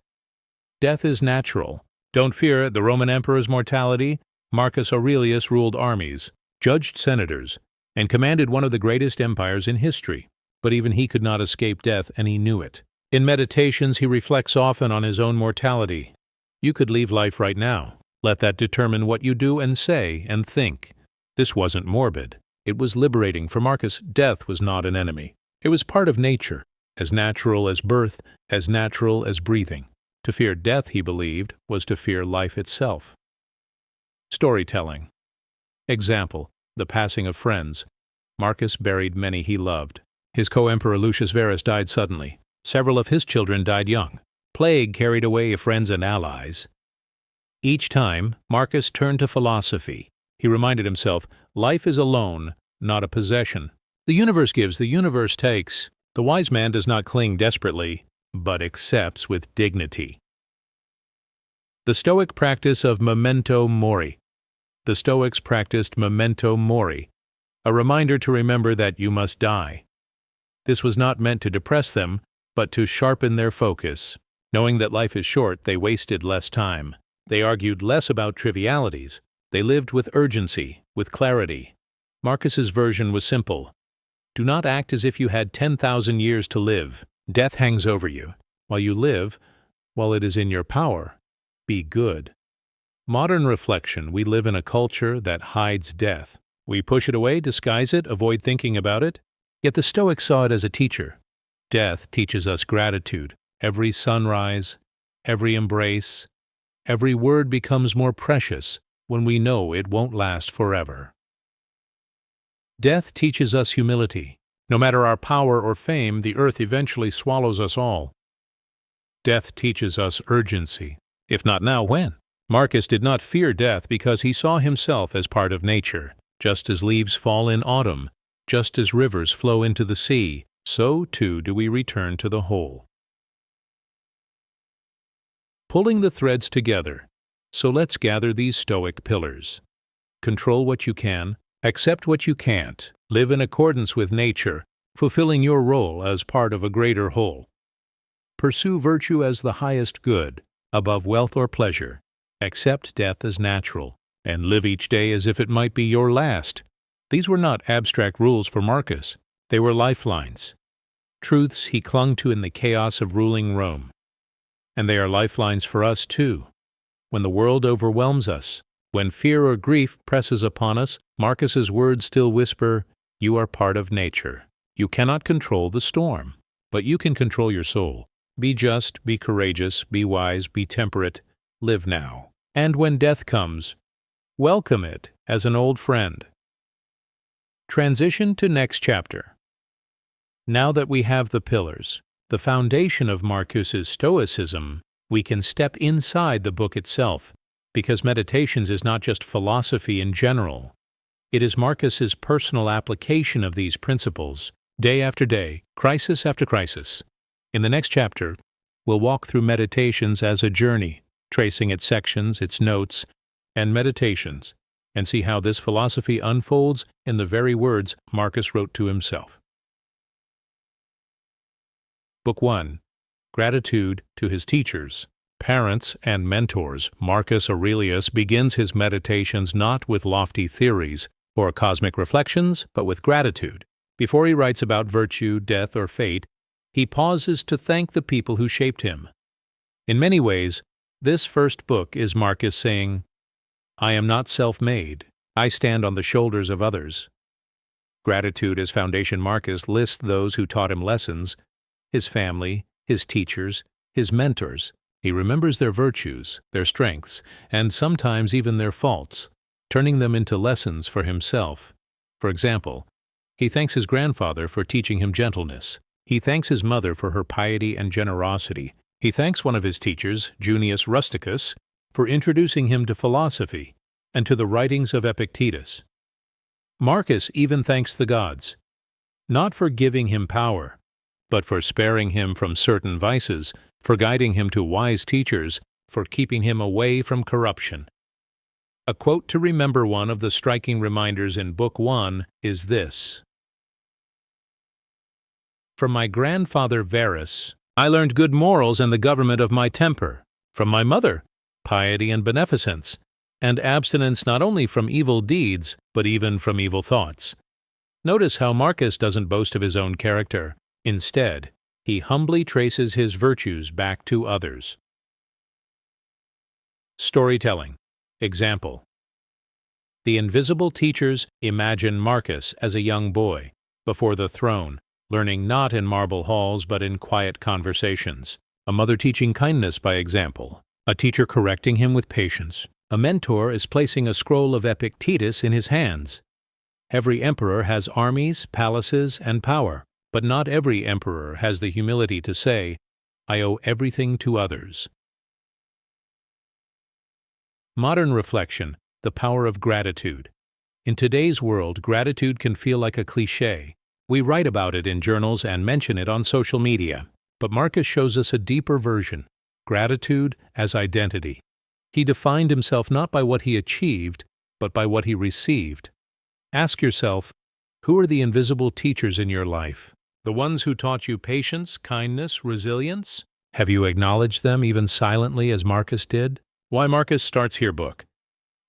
Death is natural. Don't fear the Roman emperor's mortality. Marcus Aurelius ruled armies, judged senators, and commanded one of the greatest empires in history. But even he could not escape death, and he knew it. In Meditations, he reflects often on his own mortality. You could leave life right now. Let that determine what you do and say and think. This wasn't morbid. It was liberating. For Marcus, death was not an enemy. It was part of nature, as natural as birth, as natural as breathing. To fear death, he believed, was to fear life itself. Storytelling. Example, the passing of friends. Marcus buried many he loved. His co-emperor Lucius Verus died suddenly. Several of his children died young. Plague carried away friends and allies. Each time, Marcus turned to philosophy. He reminded himself, life is a loan, not a possession. The universe gives, the universe takes. The wise man does not cling desperately, but accepts with dignity. The Stoic practice of memento mori. The Stoics practiced memento mori, a reminder to remember that you must die. This was not meant to depress them, but to sharpen their focus. Knowing that life is short, they wasted less time. They argued less about trivialities. They lived with urgency, with clarity. Marcus's version was simple. Do not act as if you had 10,000 years to live. Death hangs over you. While you live, while it is in your power, be good. Modern reflection, we live in a culture that hides death. We push it away, disguise it, avoid thinking about it. Yet the Stoics saw it as a teacher. Death teaches us gratitude. Every sunrise, every embrace, every word becomes more precious when we know it won't last forever. Death teaches us humility. No matter our power or fame, the earth eventually swallows us all. Death teaches us urgency. If not now, when? Marcus did not fear death because he saw himself as part of nature. Just as leaves fall in autumn, just as rivers flow into the sea, so too do we return to the whole. Pulling the threads together. So let's gather these Stoic pillars. Control what you can, accept what you can't, live in accordance with nature, fulfilling your role as part of a greater whole. Pursue virtue as the highest good, above wealth or pleasure. Accept death as natural, and live each day as if it might be your last. These were not abstract rules for Marcus. They were lifelines. Truths he clung to in the chaos of ruling Rome. And they are lifelines for us too. When the world overwhelms us, when fear or grief presses upon us, Marcus's words still whisper, you are part of nature. You cannot control the storm, but you can control your soul. Be just, be courageous, be wise, be temperate. Live now. And when death comes, welcome it as an old friend. Transition to next chapter. Now that we have the pillars, the foundation of Marcus's Stoicism, we can step inside the book itself, because Meditations is not just philosophy in general. It is Marcus's personal application of these principles, day after day, crisis after crisis. In the next chapter, we'll walk through Meditations as a journey, tracing its sections, its notes, and meditations, and see how this philosophy unfolds in the very words Marcus wrote to himself. Book 1. Gratitude to his teachers, parents, and mentors. Marcus Aurelius begins his meditations not with lofty theories or cosmic reflections, but with gratitude. Before he writes about virtue, death, or fate, he pauses to thank the people who shaped him. In many ways, this first book is Marcus saying, I am not self-made. I stand on the shoulders of others. Gratitude as foundation. Marcus lists those who taught him lessons, his family, his teachers, his mentors. He remembers their virtues, their strengths, and sometimes even their faults, turning them into lessons for himself. For example, he thanks his grandfather for teaching him gentleness. He thanks his mother for her piety and generosity. He thanks one of his teachers, Junius Rusticus, for introducing him to philosophy and to the writings of Epictetus. Marcus even thanks the gods, not for giving him power, but for sparing him from certain vices, for guiding him to wise teachers, for keeping him away from corruption. A quote to remember one of the striking reminders in Book 1 is this: "From my grandfather Varus, I learned good morals and the government of my temper. From my mother, piety and beneficence, and abstinence not only from evil deeds, but even from evil thoughts." Notice how Marcus doesn't boast of his own character. Instead, he humbly traces his virtues back to others. Storytelling. Example: the invisible teachers imagine Marcus as a young boy, before the throne, learning not in marble halls but in quiet conversations. A mother teaching kindness by example. A teacher correcting him with patience. A mentor is placing a scroll of Epictetus in his hands. Every emperor has armies, palaces, and power, but not every emperor has the humility to say, "I owe everything to others." Modern reflection, the power of gratitude. In today's world, gratitude can feel like a cliché. We write about it in journals and mention it on social media. But Marcus shows us a deeper version, gratitude as identity. He defined himself not by what he achieved, but by what he received. Ask yourself, who are the invisible teachers in your life? The ones who taught you patience, kindness, resilience? Have you acknowledged them even silently as Marcus did? Why Marcus Starts Here book.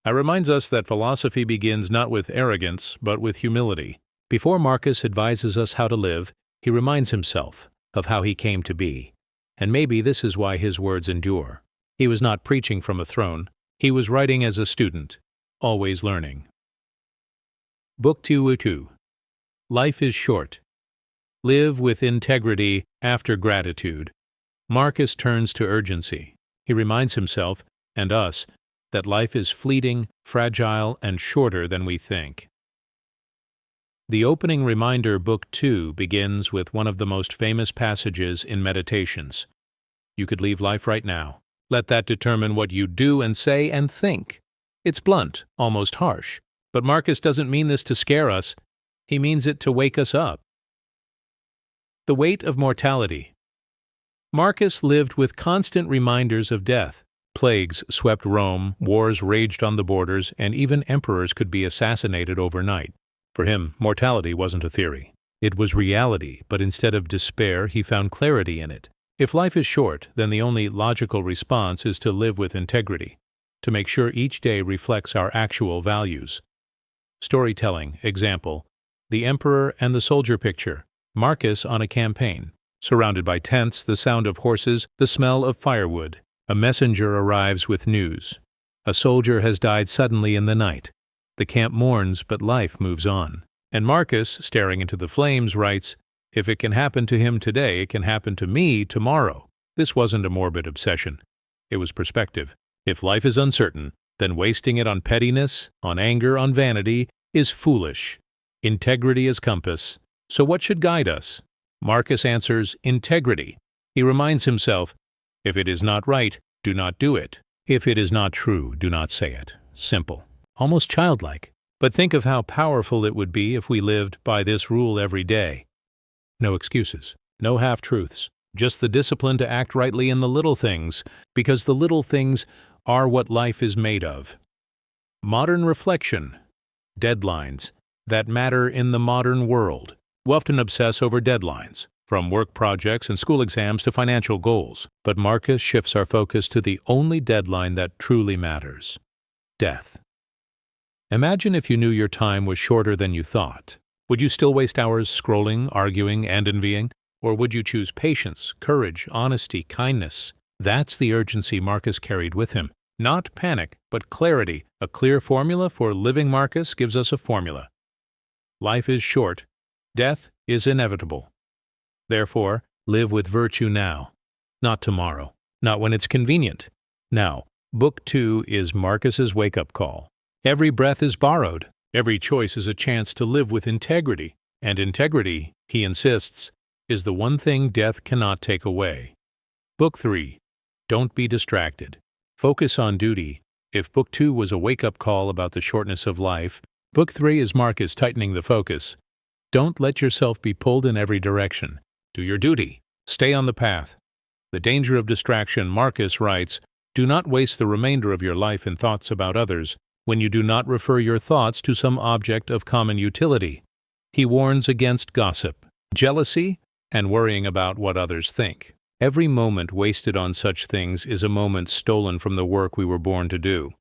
Reminds us that philosophy begins not with arrogance, but with humility. Before Marcus advises us how to live, he reminds himself of how he came to be. And maybe this is why his words endure. He was not preaching from a throne. He was writing as a student, always learning. Book 2. Life is short. Live with integrity after gratitude. Marcus turns to urgency. He reminds himself, and us, that life is fleeting, fragile, and shorter than we think. The opening reminder, Book 2, begins with one of the most famous passages in Meditations. You could leave life right now. Let that determine what you do and say and think. It's blunt, almost harsh. But Marcus doesn't mean this to scare us. He means it to wake us up. The weight of mortality. Marcus lived with constant reminders of death. Plagues swept Rome, wars raged on the borders, and even emperors could be assassinated overnight. For him, mortality wasn't a theory. It was reality, but instead of despair, he found clarity in it. If life is short, then the only logical response is to live with integrity, to make sure each day reflects our actual values. Storytelling. Example: the emperor and the soldier picture. Marcus on a campaign. Surrounded by tents, the sound of horses, the smell of firewood. A messenger arrives with news. A soldier has died suddenly in the night. The camp mourns, but life moves on. And Marcus, staring into the flames, writes, "If it can happen to him today, it can happen to me tomorrow." This wasn't a morbid obsession. It was perspective. If life is uncertain, then wasting it on pettiness, on anger, on vanity, is foolish. Integrity is compass. So what should guide us? Marcus answers, integrity. He reminds himself, if it is not right, do not do it. If it is not true, do not say it. Simple. Almost childlike. But think of how powerful it would be if we lived by this rule every day. No excuses. No half-truths. Just the discipline to act rightly in the little things, because the little things are what life is made of. Modern reflection. Deadlines that matter in the modern world. We often obsess over deadlines, from work projects and school exams to financial goals. But Marcus shifts our focus to the only deadline that truly matters: death. Imagine if you knew your time was shorter than you thought. Would you still waste hours scrolling, arguing, and envying? Or would you choose patience, courage, honesty, kindness? That's the urgency Marcus carried with him. Not panic, but clarity. A clear formula for living. Marcus gives us a formula. Life is short. Death is inevitable. Therefore, live with virtue now, not tomorrow, not when it's convenient. Now, Book 2 is Marcus's wake-up call. Every breath is borrowed. Every choice is a chance to live with integrity, and integrity, he insists, is the one thing death cannot take away. Book 3. Don't be distracted. Focus on duty. If Book 2 was a wake-up call about the shortness of life, Book 3 is Marcus tightening the focus. Don't let yourself be pulled in every direction. Do your duty. Stay on the path. The danger of distraction, Marcus writes, do not waste the remainder of your life in thoughts about others when you do not refer your thoughts to some object of common utility. He warns against gossip, jealousy, and worrying about what others think. Every moment wasted on such things is a moment stolen from the work we were born to do.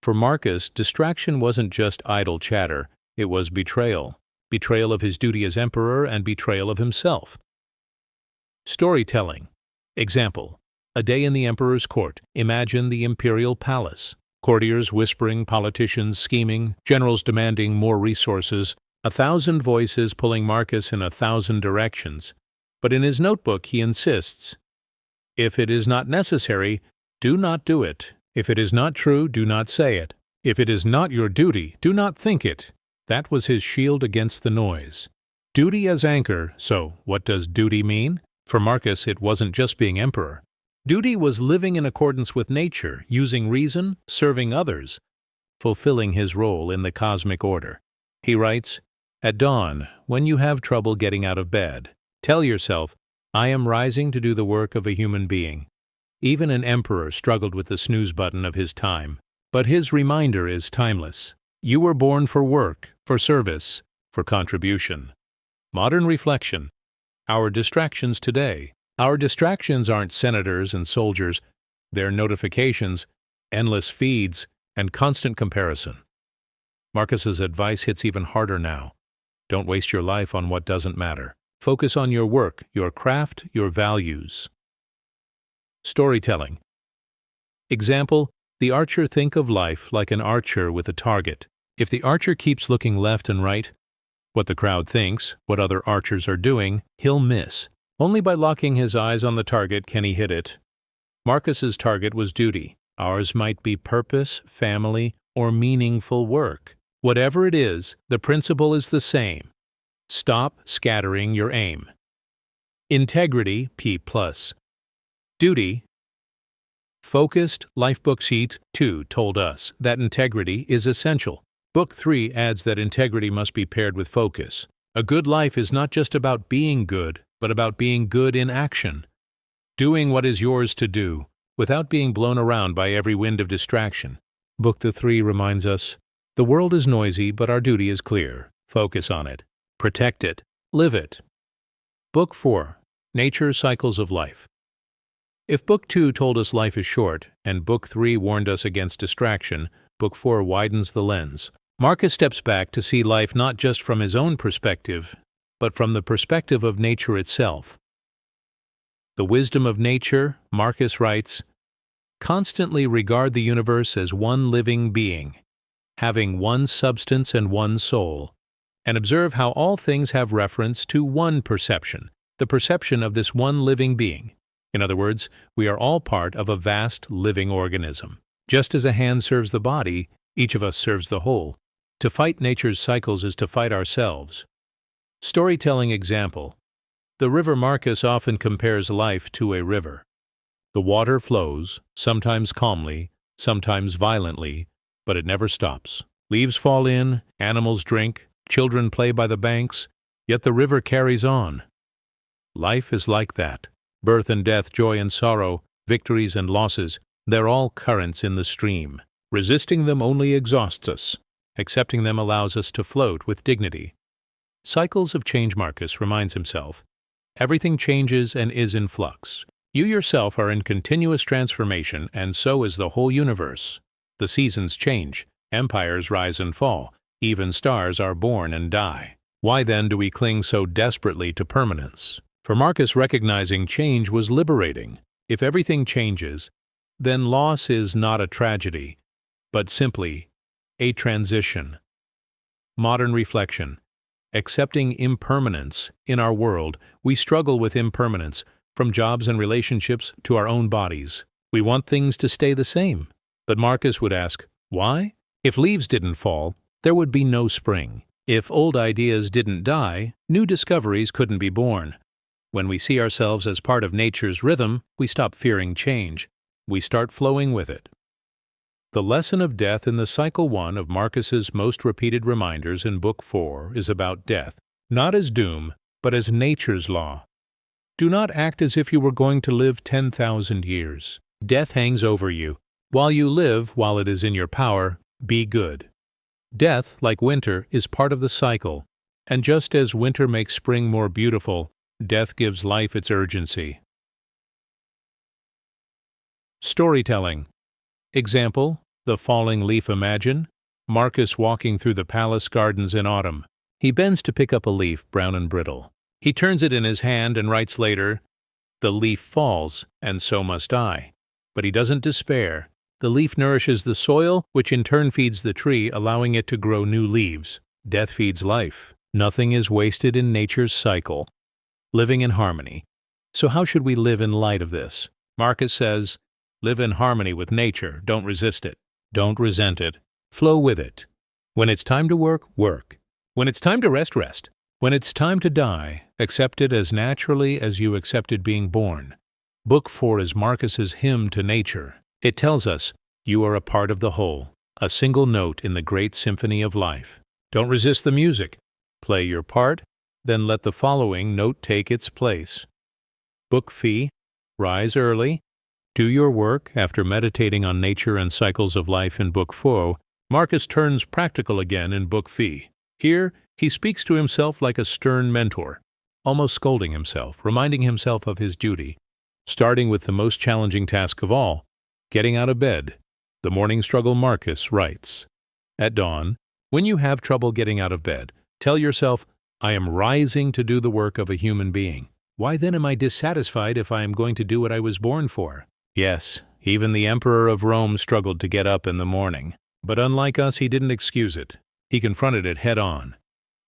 For Marcus, distraction wasn't just idle chatter, it was betrayal. Betrayal of his duty as emperor and betrayal of himself. Storytelling. Example: a day in the emperor's court. Imagine the imperial palace. Courtiers whispering, politicians scheming, generals demanding more resources, 1,000 voices pulling Marcus in 1,000 directions. But in his notebook he insists, if it is not necessary, do not do it. If it is not true, do not say it. If it is not your duty, do not think it. That was his shield against the noise. Duty as anchor. So, what does duty mean? For Marcus, it wasn't just being emperor. Duty was living in accordance with nature, using reason, serving others, fulfilling his role in the cosmic order. He writes, at dawn, when you have trouble getting out of bed, tell yourself, I am rising to do the work of a human being. Even an emperor struggled with the snooze button of his time, but his reminder is timeless. You were born for work, for service, for contribution. Modern reflection. Our distractions today. Our distractions aren't senators and soldiers, they're notifications, endless feeds, and constant comparison. Marcus's advice hits even harder now. Don't waste your life on what doesn't matter. Focus on your work, your craft, your values. Storytelling. Example: the archer think of life like an archer with a target. If the archer keeps looking left and right, what the crowd thinks, what other archers are doing, he'll miss. Only by locking his eyes on the target can he hit it. Marcus's target was duty. Ours might be purpose, family, or meaningful work. Whatever it is, the principle is the same. Stop scattering your aim. Integrity, P+. Duty. Focused, Lifebook Sheet 2 told us that integrity is essential. Book 3 adds that integrity must be paired with focus. A good life is not just about being good, but about being good in action. Doing what is yours to do, without being blown around by every wind of distraction. Book 3 reminds us, the world is noisy, but our duty is clear. Focus on it. Protect it. Live it. Book 4. Nature Cycles of Life. If Book 2 told us life is short, and Book 3 warned us against distraction, Book 4 widens the lens. Marcus steps back to see life not just from his own perspective, but from the perspective of nature itself. The wisdom of nature, Marcus writes, constantly regard the universe as one living being, having one substance and one soul, and observe how all things have reference to one perception, the perception of this one living being. In other words, we are all part of a vast living organism. Just as a hand serves the body, each of us serves the whole. To fight nature's cycles is to fight ourselves. Storytelling example. The river Marcus often compares life to a river. The water flows, sometimes calmly, sometimes violently, but it never stops. Leaves fall in, animals drink, children play by the banks, yet the river carries on. Life is like that. Birth and death, joy and sorrow, victories and losses, they're all currents in the stream. Resisting them only exhausts us. Accepting them allows us to float with dignity. Cycles of change, Marcus reminds himself. Everything changes and is in flux. You yourself are in continuous transformation, and so is the whole universe. The seasons change, empires rise and fall, even stars are born and die. Why then do we cling so desperately to permanence? For Marcus, recognizing change was liberating. If everything changes, then loss is not a tragedy, but simply a transition. Modern reflection. Accepting impermanence. In our world, we struggle with impermanence, from jobs and relationships to our own bodies. We want things to stay the same. But Marcus would ask, why? If leaves didn't fall, there would be no spring. If old ideas didn't die, new discoveries couldn't be born. When we see ourselves as part of nature's rhythm, we stop fearing change. We start flowing with it. The lesson of death in the cycle 1 of Marcus's most repeated reminders in Book 4 is about death, not as doom, but as nature's law. Do not act as if you were going to live 10,000 years. Death hangs over you. While you live, while it is in your power, be good. Death, like winter, is part of the cycle, and just as winter makes spring more beautiful, death gives life its urgency. Storytelling. Example, the falling leaf. Imagine Marcus walking through the palace gardens in autumn. He bends to pick up a leaf, brown and brittle. He turns it in his hand and writes later, "The leaf falls, and so must I." But he doesn't despair. The leaf nourishes the soil, which in turn feeds the tree, allowing it to grow new leaves. Death feeds life. Nothing is wasted in nature's cycle. Living in harmony. So how should we live in light of this? Marcus says, live in harmony with nature. Don't resist it. Don't resent it. Flow with it. When it's time to work, work. When it's time to rest, rest. When it's time to die, accept it as naturally as you accepted being born. Book 4 is Marcus's hymn to nature. It tells us, you are a part of the whole, a single note in the great symphony of life. Don't resist the music. Play your part, then let the following note take its place. Book Fee, rise early. Do your work. After meditating on nature and cycles of life in Book 4, Marcus turns practical again in Book Fee. Here, he speaks to himself like a stern mentor, almost scolding himself, reminding himself of his duty, starting with the most challenging task of all, getting out of bed. The morning struggle. Marcus writes, at dawn, when you have trouble getting out of bed, tell yourself, I am rising to do the work of a human being. Why then am I dissatisfied if I am going to do what I was born for? Yes, even the Emperor of Rome struggled to get up in the morning. But unlike us, he didn't excuse it. He confronted it head-on.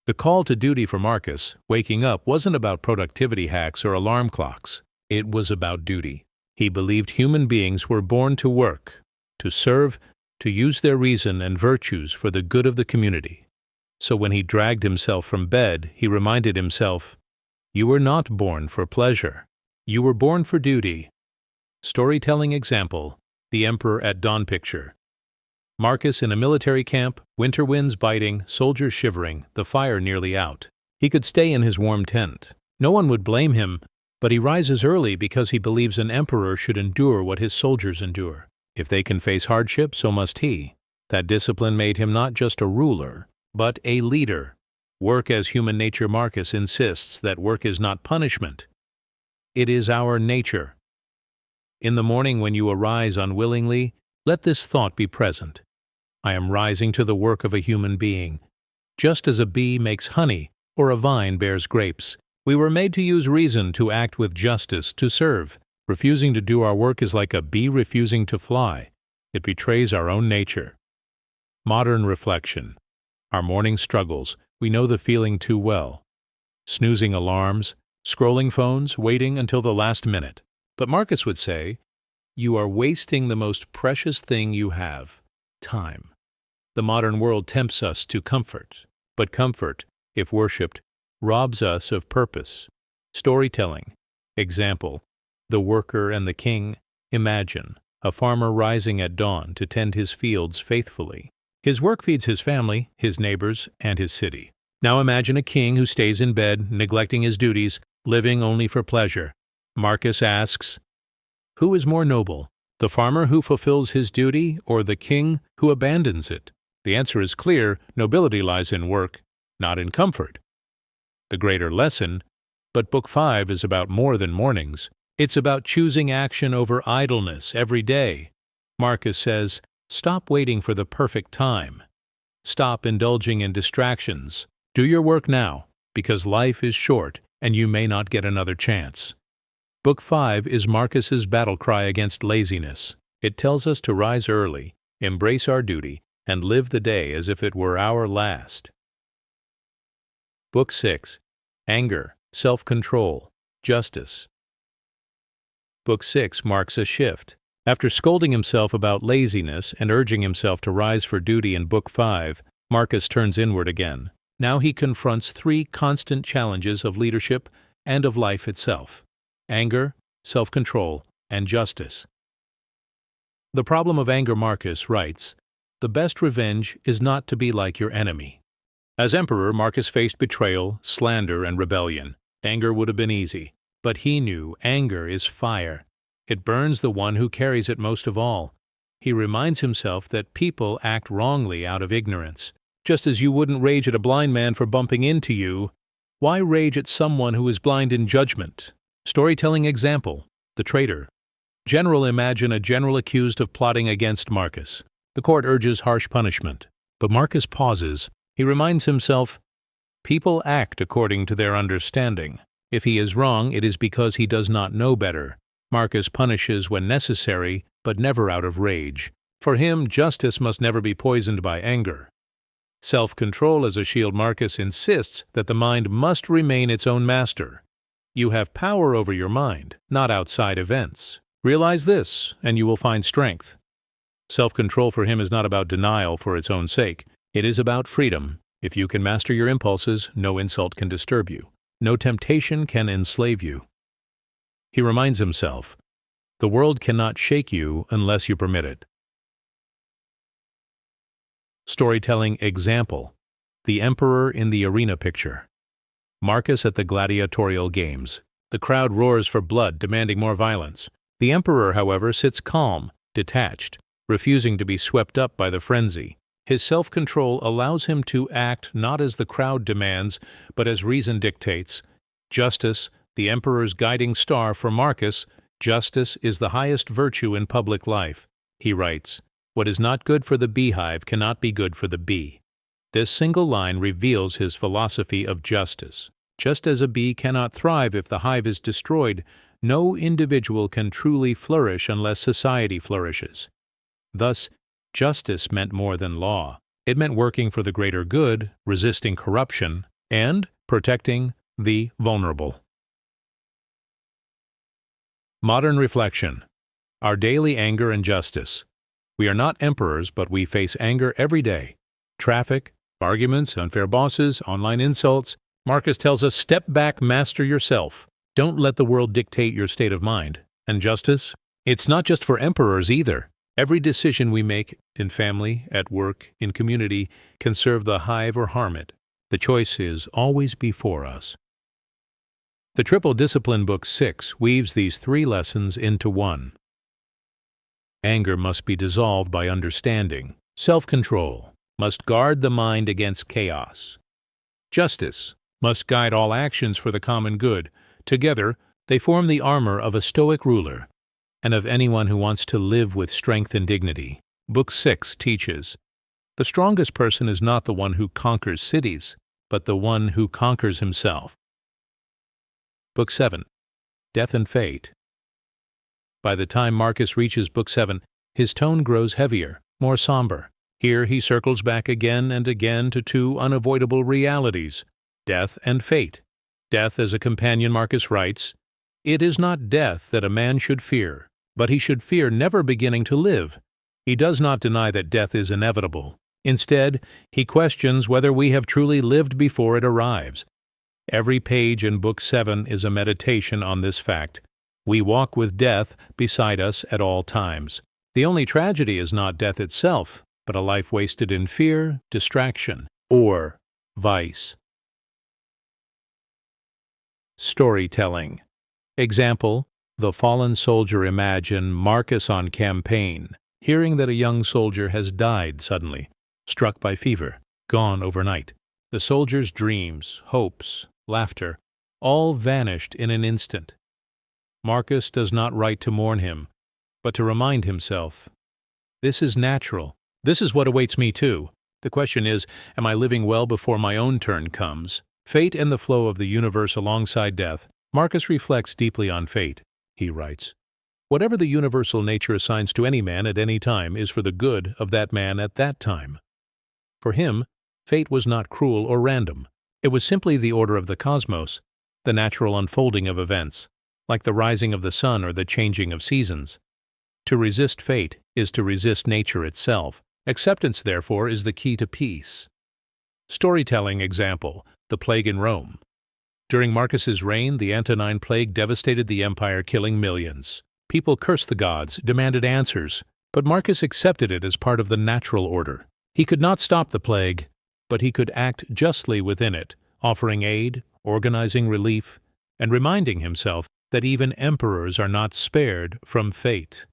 The call to duty for Marcus, waking up, wasn't about productivity hacks or alarm clocks. It was about duty. He believed human beings were born to work, to serve, to use their reason and virtues for the good of the community. So when he dragged himself from bed, he reminded himself, you were not born for pleasure. You were born for duty. Storytelling example, the Emperor at Dawn picture. Marcus in a military camp, winter winds biting, soldiers shivering, the fire nearly out. He could stay in his warm tent. No one would blame him, but he rises early because he believes an emperor should endure what his soldiers endure. If they can face hardship, so must he. That discipline made him not just a ruler, but a leader. Work as human nature. Marcus insists that work is not punishment. It is our nature. In the morning when you arise unwillingly, let this thought be present. I am rising to the work of a human being. Just as a bee makes honey or a vine bears grapes, we were made to use reason, to act with justice, to serve. Refusing to do our work is like a bee refusing to fly. It betrays our own nature. Modern reflection. Our morning struggles, we know the feeling too well. Snoozing alarms, scrolling phones, waiting until the last minute. But Marcus would say, you are wasting the most precious thing you have, time. The modern world tempts us to comfort, but comfort, if worshipped, robs us of purpose. Storytelling. Example, the worker and the king. Imagine a farmer rising at dawn to tend his fields faithfully. His work feeds his family, his neighbors, and his city. Now imagine a king who stays in bed, neglecting his duties, living only for pleasure. Marcus asks, who is more noble, the farmer who fulfills his duty or the king who abandons it? The answer is clear. Nobility lies in work, not in comfort. The greater lesson, but Book 5 is about more than mornings. It's about choosing action over idleness every day. Marcus says, stop waiting for the perfect time. Stop indulging in distractions. Do your work now, because life is short and you may not get another chance. Book 5 is Marcus's battle cry against laziness. It tells us to rise early, embrace our duty, and live the day as if it were our last. Book 6. Anger, Self-Control, Justice. Book 6 marks a shift. After scolding himself about laziness and urging himself to rise for duty in Book 5, Marcus turns inward again. Now he confronts three constant challenges of leadership and of life itself: anger, self-control, and justice. The problem of anger, Marcus writes, the best revenge is not to be like your enemy. As emperor, Marcus faced betrayal, slander, and rebellion. Anger would have been easy, but he knew anger is fire. It burns the one who carries it most of all. He reminds himself that people act wrongly out of ignorance. Just as you wouldn't rage at a blind man for bumping into you, why rage at someone who is blind in judgment? Storytelling example: the traitor. General: imagine a general accused of plotting against Marcus. The court urges harsh punishment, but Marcus pauses. He reminds himself, people act according to their understanding. If he is wrong, it is because he does not know better. Marcus punishes when necessary, but never out of rage. For him, justice must never be poisoned by anger. Self-control as a shield: Marcus insists that the mind must remain its own master. You have power over your mind, not outside events. Realize this, and you will find strength. Self-control for him is not about denial for its own sake. It is about freedom. If you can master your impulses, no insult can disturb you. No temptation can enslave you. He reminds himself, the world cannot shake you unless you permit it. Storytelling example: the emperor in the arena picture. Marcus at the gladiatorial games. The crowd roars for blood, demanding more violence. The emperor, however, sits calm, detached, refusing to be swept up by the frenzy. His self-control allows him to act not as the crowd demands, but as reason dictates. Justice, the emperor's guiding star for Marcus, justice is the highest virtue in public life. He writes, "What is not good for the beehive cannot be good for the bee." This single line reveals his philosophy of justice. Just as a bee cannot thrive if the hive is destroyed, no individual can truly flourish unless society flourishes. Thus, justice meant more than law. It meant working for the greater good, resisting corruption, and protecting the vulnerable. Modern reflection: our daily anger and justice. We are not emperors, but we face anger every day. Traffic, arguments, unfair bosses, online insults. Marcus tells us, step back, master yourself. Don't let the world dictate your state of mind. And justice? It's not just for emperors either. Every decision we make in family, at work, in community can serve the hive or harm it. The choice is always before us. The Triple Discipline Book 6 weaves these three lessons into one. Anger must be dissolved by understanding. Self-control must guard the mind against chaos. Justice must guide all actions for the common good. Together, they form the armor of a Stoic ruler and of anyone who wants to live with strength and dignity. Book 6 teaches, the strongest person is not the one who conquers cities, but the one who conquers himself. Book 7, Death and Fate. By the time Marcus reaches Book 7, his tone grows heavier, more somber. Here he circles back again and again to two unavoidable realities: death and fate. Death as a companion, Marcus writes, "It is not death that a man should fear, but he should fear never beginning to live." He does not deny that death is inevitable. Instead, he questions whether we have truly lived before it arrives. Every page in Book 7 is a meditation on this fact. We walk with death beside us at all times. The only tragedy is not death itself, but a life wasted in fear, distraction, or vice. Storytelling. Example: the fallen soldier. Imagine Marcus on campaign, hearing that a young soldier has died suddenly, struck by fever, gone overnight. The soldier's dreams, hopes, laughter, all vanished in an instant. Marcus does not write to mourn him, but to remind himself, this is natural. This is what awaits me too. The question is, am I living well before my own turn comes? Fate and the flow of the universe alongside death. Marcus reflects deeply on fate. He writes, whatever the universal nature assigns to any man at any time is for the good of that man at that time. For him, fate was not cruel or random. It was simply the order of the cosmos, the natural unfolding of events, like the rising of the sun or the changing of seasons. To resist fate is to resist nature itself. Acceptance, therefore, is the key to peace. Storytelling example, the plague in Rome. During Marcus's reign, the Antonine Plague devastated the empire, killing millions. People cursed the gods, demanded answers, but Marcus accepted it as part of the natural order. He could not stop the plague, but he could act justly within it, offering aid, organizing relief, and reminding himself that even emperors are not spared from fate.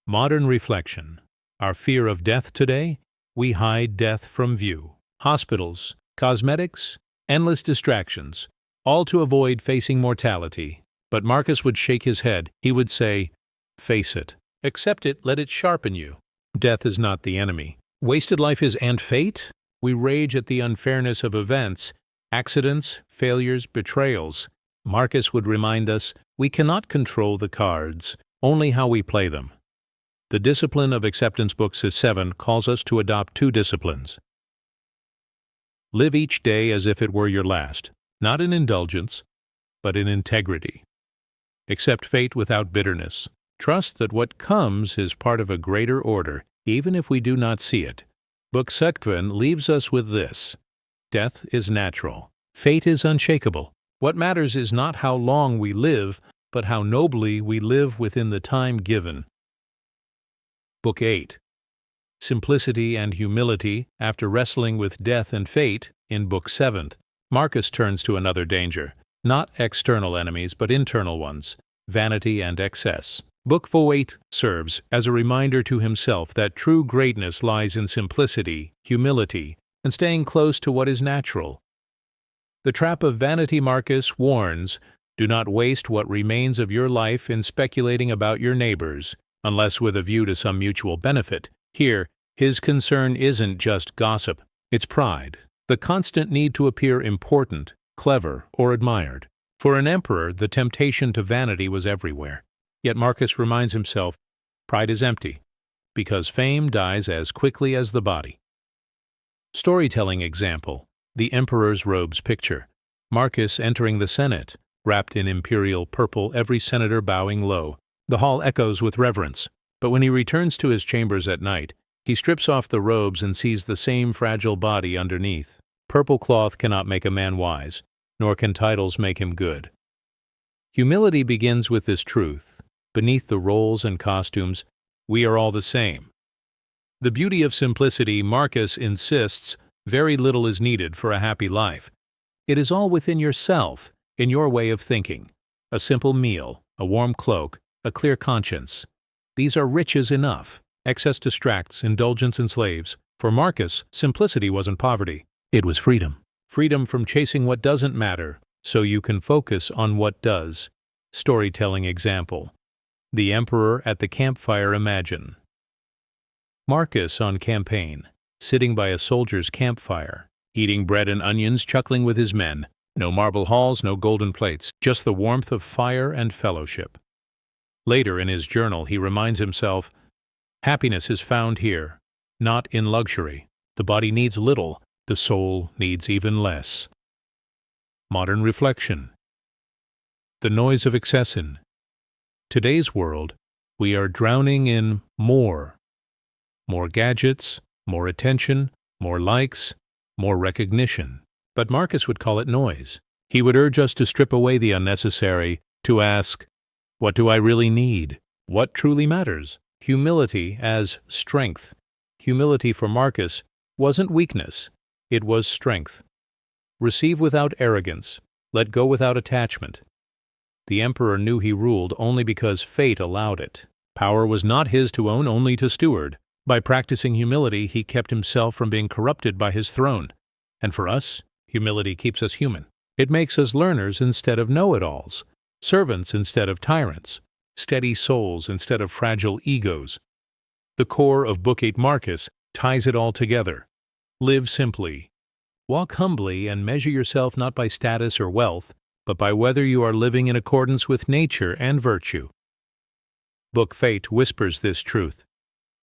Modern reflection. Our fear of death today? We hide death from view. Hospitals, cosmetics, endless distractions, all to avoid facing mortality. But Marcus would shake his head. He would say, "Face it. Accept it, let it sharpen you. Death is not the enemy. Wasted life is and fate? We rage at the unfairness of events, accidents, failures, betrayals. Marcus would remind us, we cannot control the cards, only how we play them." The Discipline of Acceptance Book 7 calls us to adopt 2 disciplines. Live each day as if it were your last, not in indulgence, but in integrity. Accept fate without bitterness. Trust that what comes is part of a greater order, even if we do not see it. Book 7 leaves us with this. Death is natural. Fate is unshakable. What matters is not how long we live, but how nobly we live within the time given. Book 8. Simplicity and humility after wrestling with death and fate in Book 7. Marcus turns to another danger, not external enemies but internal ones, vanity and excess. Book 8 serves as a reminder to himself that true greatness lies in simplicity, humility, and staying close to what is natural. The trap of vanity. Marcus warns, do not waste what remains of your life in speculating about your neighbors, unless with a view to some mutual benefit. Here, his concern isn't just gossip, it's pride, the constant need to appear important, clever, or admired. For an emperor, the temptation to vanity was everywhere. Yet Marcus reminds himself, pride is empty, because fame dies as quickly as the body. Storytelling example, the emperor's robes picture. Marcus entering the Senate, wrapped in imperial purple, every senator bowing low. The hall echoes with reverence, but when he returns to his chambers at night, he strips off the robes and sees the same fragile body underneath. Purple cloth cannot make a man wise, nor can titles make him good. Humility begins with this truth. Beneath the roles and costumes, we are all the same. The beauty of simplicity. Marcus insists very little is needed for a happy life. It is all within yourself, in your way of thinking. A simple meal, a warm cloak, a clear conscience. These are riches enough. Excess distracts, indulgence enslaves. For Marcus, simplicity wasn't poverty. It was freedom. Freedom from chasing what doesn't matter, so you can focus on what does. Storytelling example. The emperor at the campfire. Imagine Marcus on campaign, sitting by a soldier's campfire, eating bread and onions, chuckling with his men. No marble halls, no golden plates, just the warmth of fire and fellowship. Later in his journal, he reminds himself, happiness is found here, not in luxury. The body needs little, the soul needs even less. Modern reflection. The noise of excess. In today's world, we are drowning in more. More gadgets, more attention, more likes, more recognition. But Marcus would call it noise. He would urge us to strip away the unnecessary, to ask, what do I really need? What truly matters? Humility as strength. Humility for Marcus wasn't weakness, it was strength. Receive without arrogance, let go without attachment. The emperor knew he ruled only because fate allowed it. Power was not his to own, only to steward. By practicing humility, he kept himself from being corrupted by his throne. And for us, humility keeps us human. It makes us learners instead of know-it-alls, servants instead of tyrants, steady souls instead of fragile egos. The core of Book 8. Marcus ties it all together. Live simply. Walk humbly and measure yourself not by status or wealth, but by whether you are living in accordance with nature and virtue. Book 8 whispers this truth.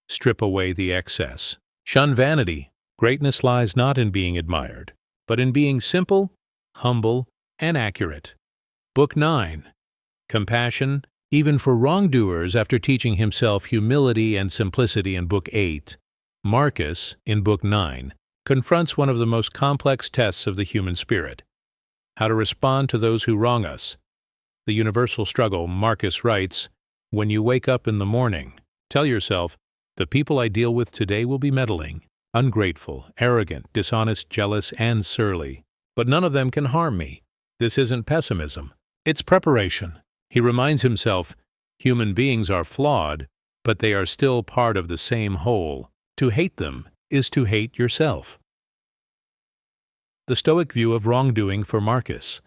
Strip away the excess. Shun vanity. Greatness lies not in being admired, but in being simple, humble, and accurate. Book 9. Compassion, even for wrongdoers. After teaching himself humility and simplicity in Book 8, Marcus, in Book 9, confronts one of the most complex tests of the human spirit: how to respond to those who wrong us. The universal struggle, Marcus writes, "When you wake up in the morning, tell yourself, the people I deal with today will be meddling, ungrateful, arrogant, dishonest, jealous, and surly. But none of them can harm me." This isn't pessimism. It's preparation. He reminds himself, human beings are flawed, but they are still part of the same whole. To hate them is to hate yourself. The Stoic view of wrongdoing for Marcus.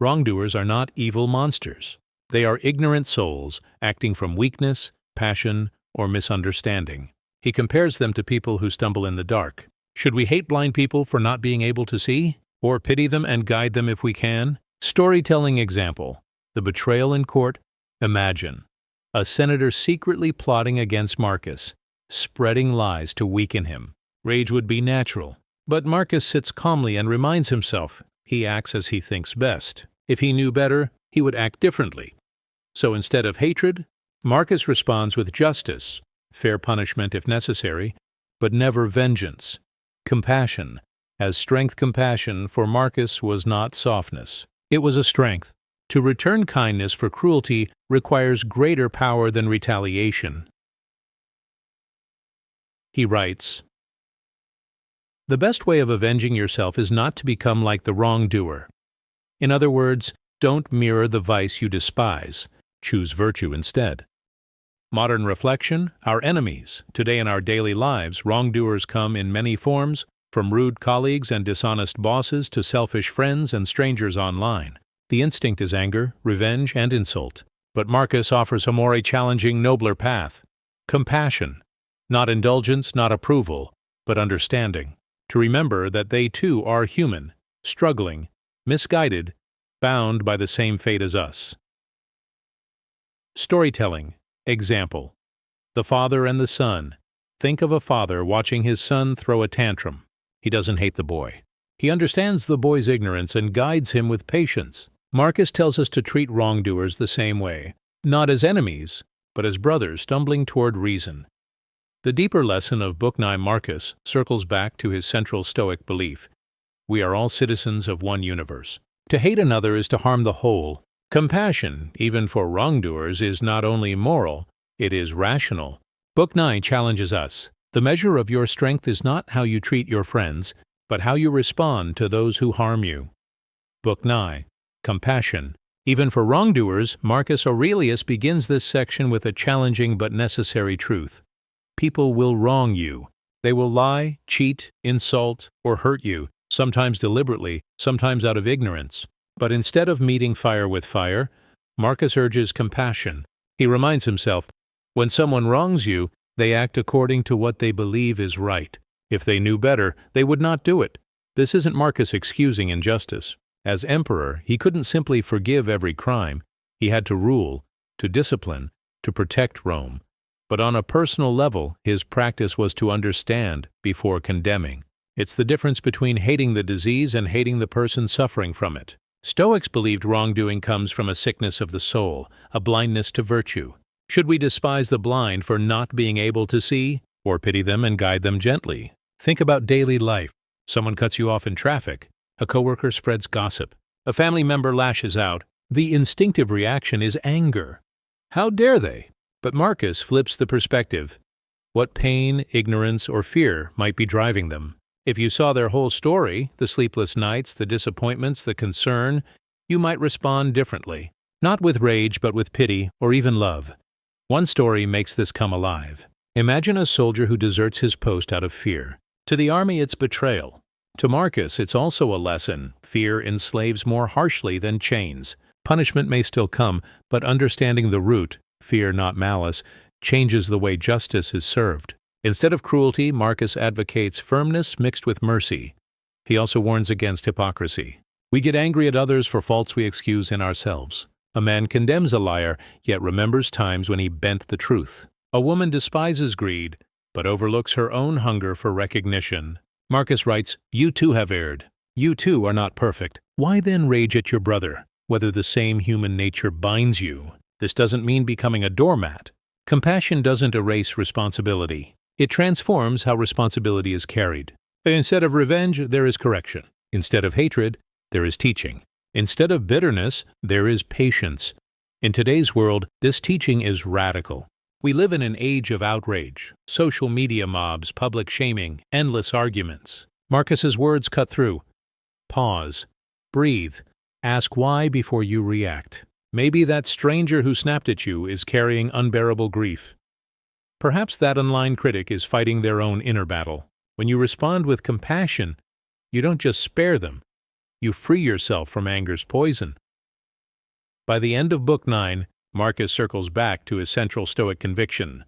Wrongdoers are not evil monsters. They are ignorant souls acting from weakness, passion, or misunderstanding. He compares them to people who stumble in the dark. Should we hate blind people for not being able to see? Or pity them and guide them if we can? Storytelling example. The betrayal in court. Imagine a senator secretly plotting against Marcus, spreading lies to weaken him. Rage would be natural. But Marcus sits calmly and reminds himself he acts as he thinks best. If he knew better, he would act differently. So instead of hatred, Marcus responds with justice, fair punishment if necessary, but never vengeance. Compassion. As strength, compassion for Marcus was not softness. It was a strength. To return kindness for cruelty requires greater power than retaliation. He writes, "The best way of avenging yourself is not to become like the wrongdoer. In other words, don't mirror the vice you despise. Choose virtue instead." Modern reflection, our enemies. Today in our daily lives, wrongdoers come in many forms, from rude colleagues and dishonest bosses to selfish friends and strangers online. The instinct is anger, revenge, and insult. But Marcus offers a more challenging, nobler path. Compassion. Not indulgence, not approval, but understanding. To remember that they too are human, struggling, misguided, bound by the same fate as us. Storytelling. Example. The father and the son. Think of a father watching his son throw a tantrum. He doesn't hate the boy. He understands the boy's ignorance and guides him with patience. Marcus tells us to treat wrongdoers the same way, not as enemies, but as brothers stumbling toward reason. The deeper lesson of Book 9 Marcus circles back to his central Stoic belief. We are all citizens of one universe. To hate another is to harm the whole. Compassion, even for wrongdoers, is not only moral, it is rational. Book 9 challenges us. The measure of your strength is not how you treat your friends, but how you respond to those who harm you. Book 9. Compassion. Even for wrongdoers, Marcus Aurelius begins this section with a challenging but necessary truth. People will wrong you. They will lie, cheat, insult, or hurt you, sometimes deliberately, sometimes out of ignorance. But instead of meeting fire with fire, Marcus urges compassion. He reminds himself, when someone wrongs you, they act according to what they believe is right. If they knew better, they would not do it. This isn't Marcus excusing injustice. As emperor, he couldn't simply forgive every crime. He had to rule, to discipline, to protect Rome. But on a personal level, his practice was to understand before condemning. It's the difference between hating the disease and hating the person suffering from it. Stoics believed wrongdoing comes from a sickness of the soul, a blindness to virtue. Should we despise the blind for not being able to see, or pity them and guide them gently? Think about daily life. Someone cuts you off in traffic. A coworker spreads gossip. A family member lashes out. The instinctive reaction is anger. How dare they? But Marcus flips the perspective. What pain, ignorance, or fear might be driving them? If you saw their whole story, the sleepless nights, the disappointments, the concern, you might respond differently. Not with rage, but with pity or even love. One story makes this come alive. Imagine a soldier who deserts his post out of fear. To the army, it's betrayal. To Marcus, it's also a lesson. Fear enslaves more harshly than chains. Punishment may still come, but understanding the root, fear not malice, changes the way justice is served. Instead of cruelty, Marcus advocates firmness mixed with mercy. He also warns against hypocrisy. We get angry at others for faults we excuse in ourselves. A man condemns a liar, yet remembers times when he bent the truth. A woman despises greed, but overlooks her own hunger for recognition. Marcus writes, "You too have erred. You too are not perfect. Why then rage at your brother, whether the same human nature binds you?" This doesn't mean becoming a doormat. Compassion doesn't erase responsibility. It transforms how responsibility is carried. Instead of revenge, there is correction. Instead of hatred, there is teaching. Instead of bitterness, there is patience. In today's world, this teaching is radical. We live in an age of outrage, social media mobs, public shaming, endless arguments. Marcus's words cut through. Pause. Breathe. Ask why before you react. Maybe that stranger who snapped at you is carrying unbearable grief. Perhaps that online critic is fighting their own inner battle. When you respond with compassion, you don't just spare them, you free yourself from anger's poison. By the end of Book 9, Marcus circles back to his central Stoic conviction.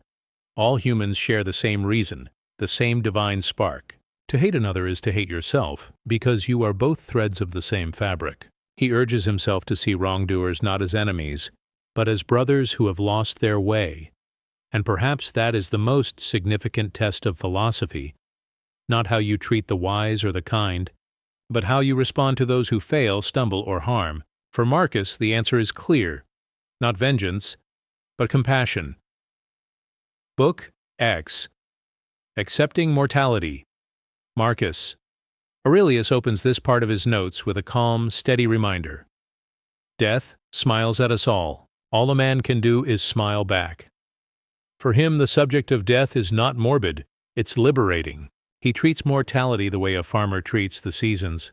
All humans share the same reason, the same divine spark. To hate another is to hate yourself, because you are both threads of the same fabric. He urges himself to see wrongdoers not as enemies, but as brothers who have lost their way. And perhaps that is the most significant test of philosophy. Not how you treat the wise or the kind, but how you respond to those who fail, stumble, or harm. For Marcus, the answer is clear. Not vengeance, but compassion. Book X. Accepting Mortality. Marcus. Aurelius opens this part of his notes with a calm, steady reminder. Death smiles at us all. All a man can do is smile back. For him, the subject of death is not morbid, it's liberating. He treats mortality the way a farmer treats the seasons,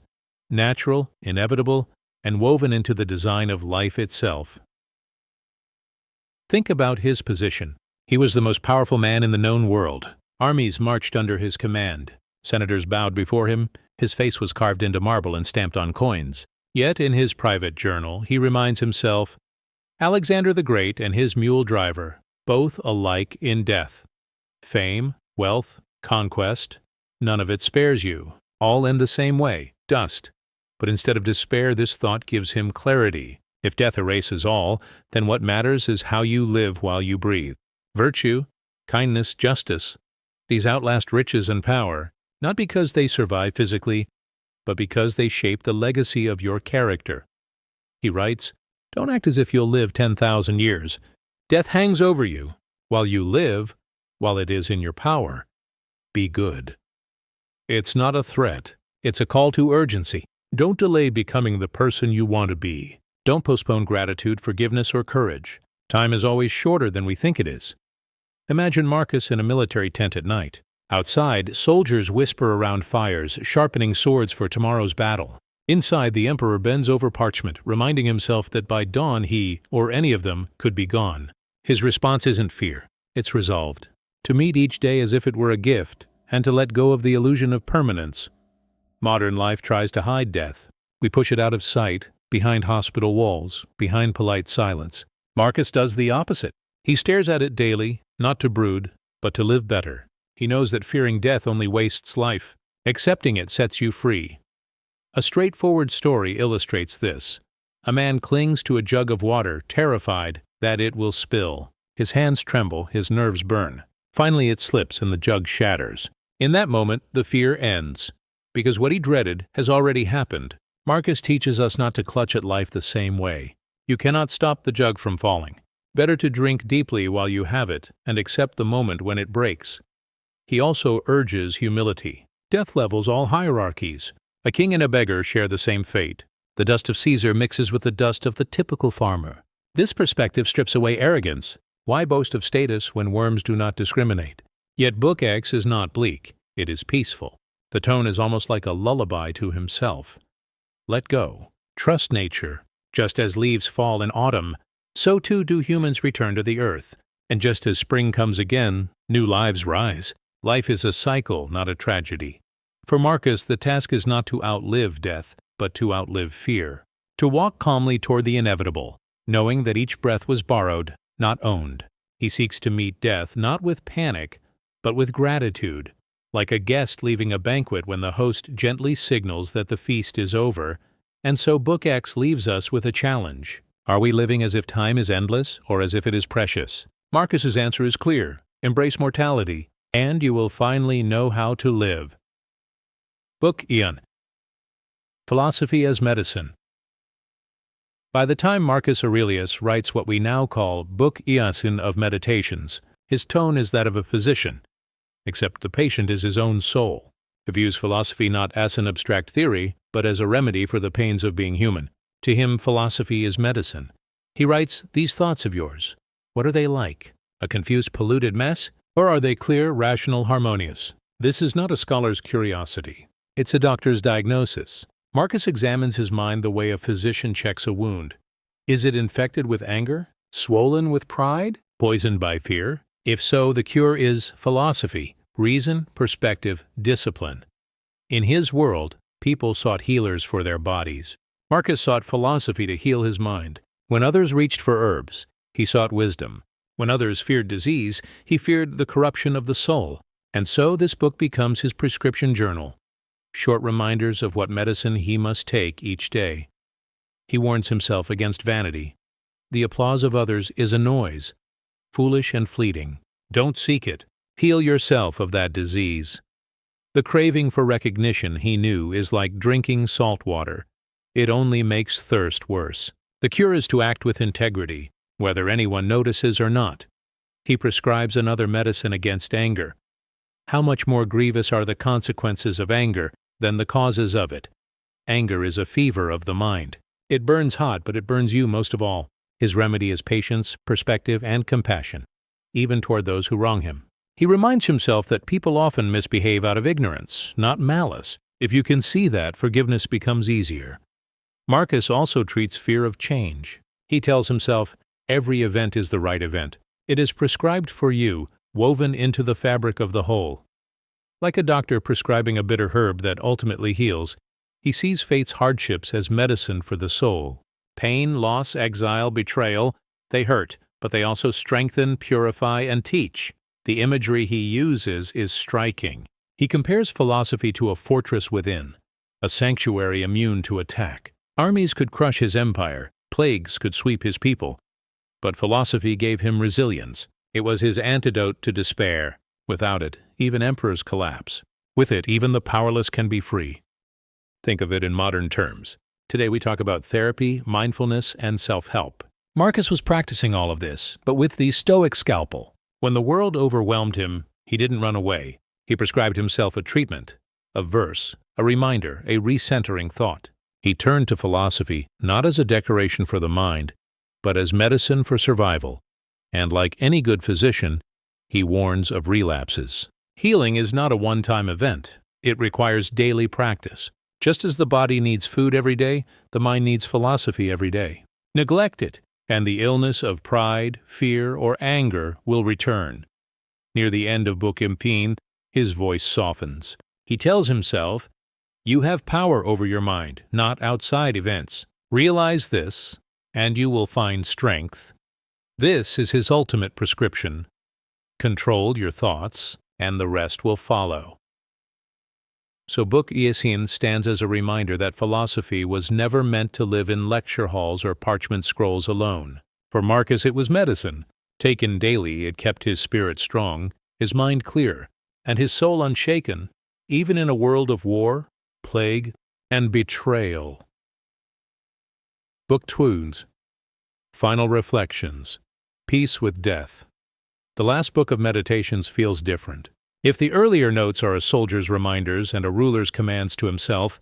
natural, inevitable, and woven into the design of life itself. Think about his position. He was the most powerful man in the known world. Armies marched under his command. Senators bowed before him. His face was carved into marble and stamped on coins. Yet in his private journal, he reminds himself, Alexander the Great and his mule driver, both alike in death. Fame, wealth, conquest, none of it spares you. All end the same way, dust. But instead of despair, this thought gives him clarity. If death erases all, then what matters is how you live while you breathe. Virtue, kindness, justice, these outlast riches and power, not because they survive physically, but because they shape the legacy of your character. He writes, Don't act as if you'll live 10,000 years. Death hangs over you. While you live, while it is in your power, be good. It's not a threat. It's a call to urgency. Don't delay becoming the person you want to be. Don't postpone gratitude, forgiveness, or courage. Time is always shorter than we think it is. Imagine Marcus in a military tent at night. Outside, soldiers whisper around fires, sharpening swords for tomorrow's battle. Inside, the emperor bends over parchment, reminding himself that by dawn he, or any of them, could be gone. His response isn't fear. It's resolved. To meet each day as if it were a gift, and to let go of the illusion of permanence. Modern life tries to hide death. We push it out of sight, behind hospital walls, behind polite silence. Marcus does the opposite. He stares at it daily, not to brood, but to live better. He knows that fearing death only wastes life. Accepting it sets you free. A straightforward story illustrates this. A man clings to a jug of water, terrified that it will spill. His hands tremble, his nerves burn. Finally it slips and the jug shatters. In that moment, the fear ends. Because what he dreaded has already happened. Marcus teaches us not to clutch at life the same way. You cannot stop the jug from falling. Better to drink deeply while you have it and accept the moment when it breaks. He also urges humility. Death levels all hierarchies. A king and a beggar share the same fate. The dust of Caesar mixes with the dust of the typical farmer. This perspective strips away arrogance. Why boast of status when worms do not discriminate? Yet Book X is not bleak. It is peaceful. The tone is almost like a lullaby to himself. Let go. Trust nature. Just as leaves fall in autumn, so too do humans return to the earth. And just as spring comes again, new lives rise. Life is a cycle, not a tragedy. For Marcus, the task is not to outlive death, but to outlive fear. To walk calmly toward the inevitable, knowing that each breath was borrowed, not owned. He seeks to meet death not with panic, but with gratitude, like a guest leaving a banquet when the host gently signals that the feast is over. And so Book X leaves us with a challenge. Are we living as if time is endless or as if it is precious? Marcus's answer is clear. Embrace mortality, and you will finally know how to live. Book Ion. Philosophy as Medicine. By the time Marcus Aurelius writes what we now call Book Ion of Meditations, his tone is that of a physician, except the patient is his own soul. views philosophy not as an abstract theory, but as a remedy for the pains of being human. To him, philosophy is medicine. He writes, "These thoughts of yours, what are they like? A confused, polluted mess? Or are they clear, rational, harmonious?" This is not a scholar's curiosity. It's a doctor's diagnosis. Marcus examines his mind the way a physician checks a wound. Is it infected with anger? Swollen with pride? Poisoned by fear? If so, the cure is philosophy, reason, perspective, discipline. In his world, people sought healers for their bodies. Marcus sought philosophy to heal his mind. When others reached for herbs, he sought wisdom. When others feared disease, he feared the corruption of the soul. And so this book becomes his prescription journal, short reminders of what medicine he must take each day. He warns himself against vanity. The applause of others is a noise, foolish and fleeting. Don't seek it. Heal yourself of that disease. The craving for recognition, he knew, is like drinking salt water. It only makes thirst worse. The cure is to act with integrity, whether anyone notices or not. He prescribes another medicine against anger. How much more grievous are the consequences of anger than the causes of it? Anger is a fever of the mind. It burns hot, but it burns you most of all. His remedy is patience, perspective, and compassion, even toward those who wrong him. He reminds himself that people often misbehave out of ignorance, not malice. If you can see that, forgiveness becomes easier. Marcus also treats fear of change. He tells himself, every event is the right event. It is prescribed for you, woven into the fabric of the whole. Like a doctor prescribing a bitter herb that ultimately heals, he sees fate's hardships as medicine for the soul. Pain, loss, exile, betrayal, they hurt, but they also strengthen, purify, and teach. The imagery he uses is striking. He compares philosophy to a fortress within, a sanctuary immune to attack. Armies could crush his empire, plagues could sweep his people, but philosophy gave him resilience. It was his antidote to despair. Without it, even emperors collapse. With it, even the powerless can be free. Think of it in modern terms. Today we talk about therapy, mindfulness, and self-help. Marcus was practicing all of this, but with the Stoic scalpel. When the world overwhelmed him, he didn't run away. He prescribed himself a treatment, a verse, a reminder, a recentering thought. He turned to philosophy not as a decoration for the mind, but as medicine for survival. And like any good physician, he warns of relapses. Healing is not a one-time event. It requires daily practice. Just as the body needs food every day, the mind needs philosophy every day. Neglect it, and the illness of pride, fear, or anger will return. Near the end of Book 15, his voice softens. He tells himself, "You have power over your mind, not outside events. Realize this, and you will find strength." This is his ultimate prescription. Control your thoughts, and the rest will follow. So Book 15 stands as a reminder that philosophy was never meant to live in lecture halls or parchment scrolls alone. For Marcus it was medicine. Taken daily, it kept his spirit strong, his mind clear, and his soul unshaken, even in a world of war, plague, and betrayal. Book 2. Final Reflections. Peace with Death. The last book of Meditations feels different. If the earlier notes are a soldier's reminders and a ruler's commands to himself,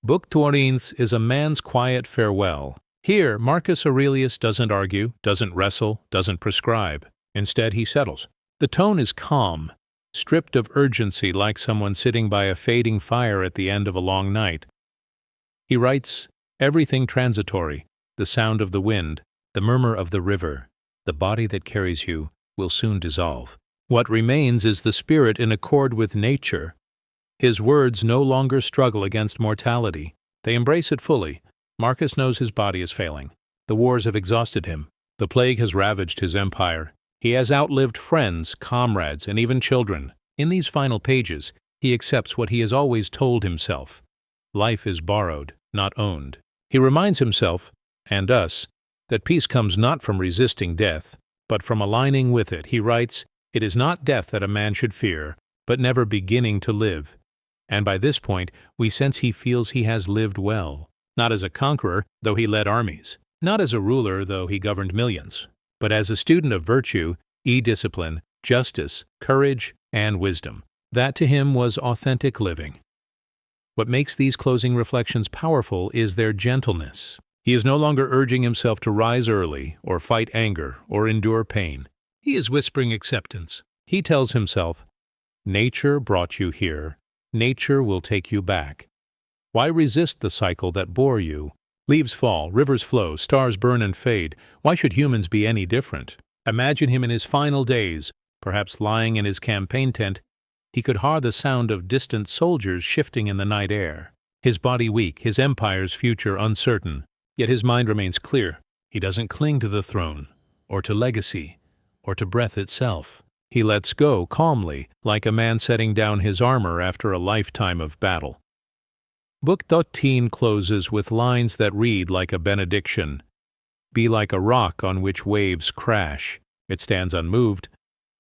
Book 20 is a man's quiet farewell. Here, Marcus Aurelius doesn't argue, doesn't wrestle, doesn't prescribe. Instead, he settles. The tone is calm, stripped of urgency like someone sitting by a fading fire at the end of a long night. He writes, "Everything transitory, the sound of the wind, the murmur of the river, the body that carries you, will soon dissolve. What remains is the spirit in accord with nature. His words no longer struggle against mortality. They embrace it fully. Marcus knows his body is failing. The wars have exhausted him. The plague has ravaged his empire. He has outlived friends, comrades, and even children. In these final pages, he accepts what he has always told himself. Life is borrowed, not owned. He reminds himself, and us, that peace comes not from resisting death, but from aligning with it. He writes, "It is not death that a man should fear, but never beginning to live." And by this point, we sense he feels he has lived well. Not as a conqueror, though he led armies. Not as a ruler, though he governed millions. But as a student of virtue, discipline, justice, courage, and wisdom. That to him was authentic living. What makes these closing reflections powerful is their gentleness. He is no longer urging himself to rise early, or fight anger, or endure pain. He is whispering acceptance. He tells himself, "Nature brought you here. Nature will take you back. Why resist the cycle that bore you? Leaves fall, rivers flow, stars burn and fade. Why should humans be any different?" Imagine him in his final days, perhaps lying in his campaign tent. He could hear the sound of distant soldiers shifting in the night air. His body weak, his empire's future uncertain. Yet his mind remains clear. He doesn't cling to the throne, or to legacy, or to breath itself. He lets go calmly, like a man setting down his armor after a lifetime of battle. Book 13 closes with lines that read like a benediction. Be like a rock on which waves crash. It stands unmoved,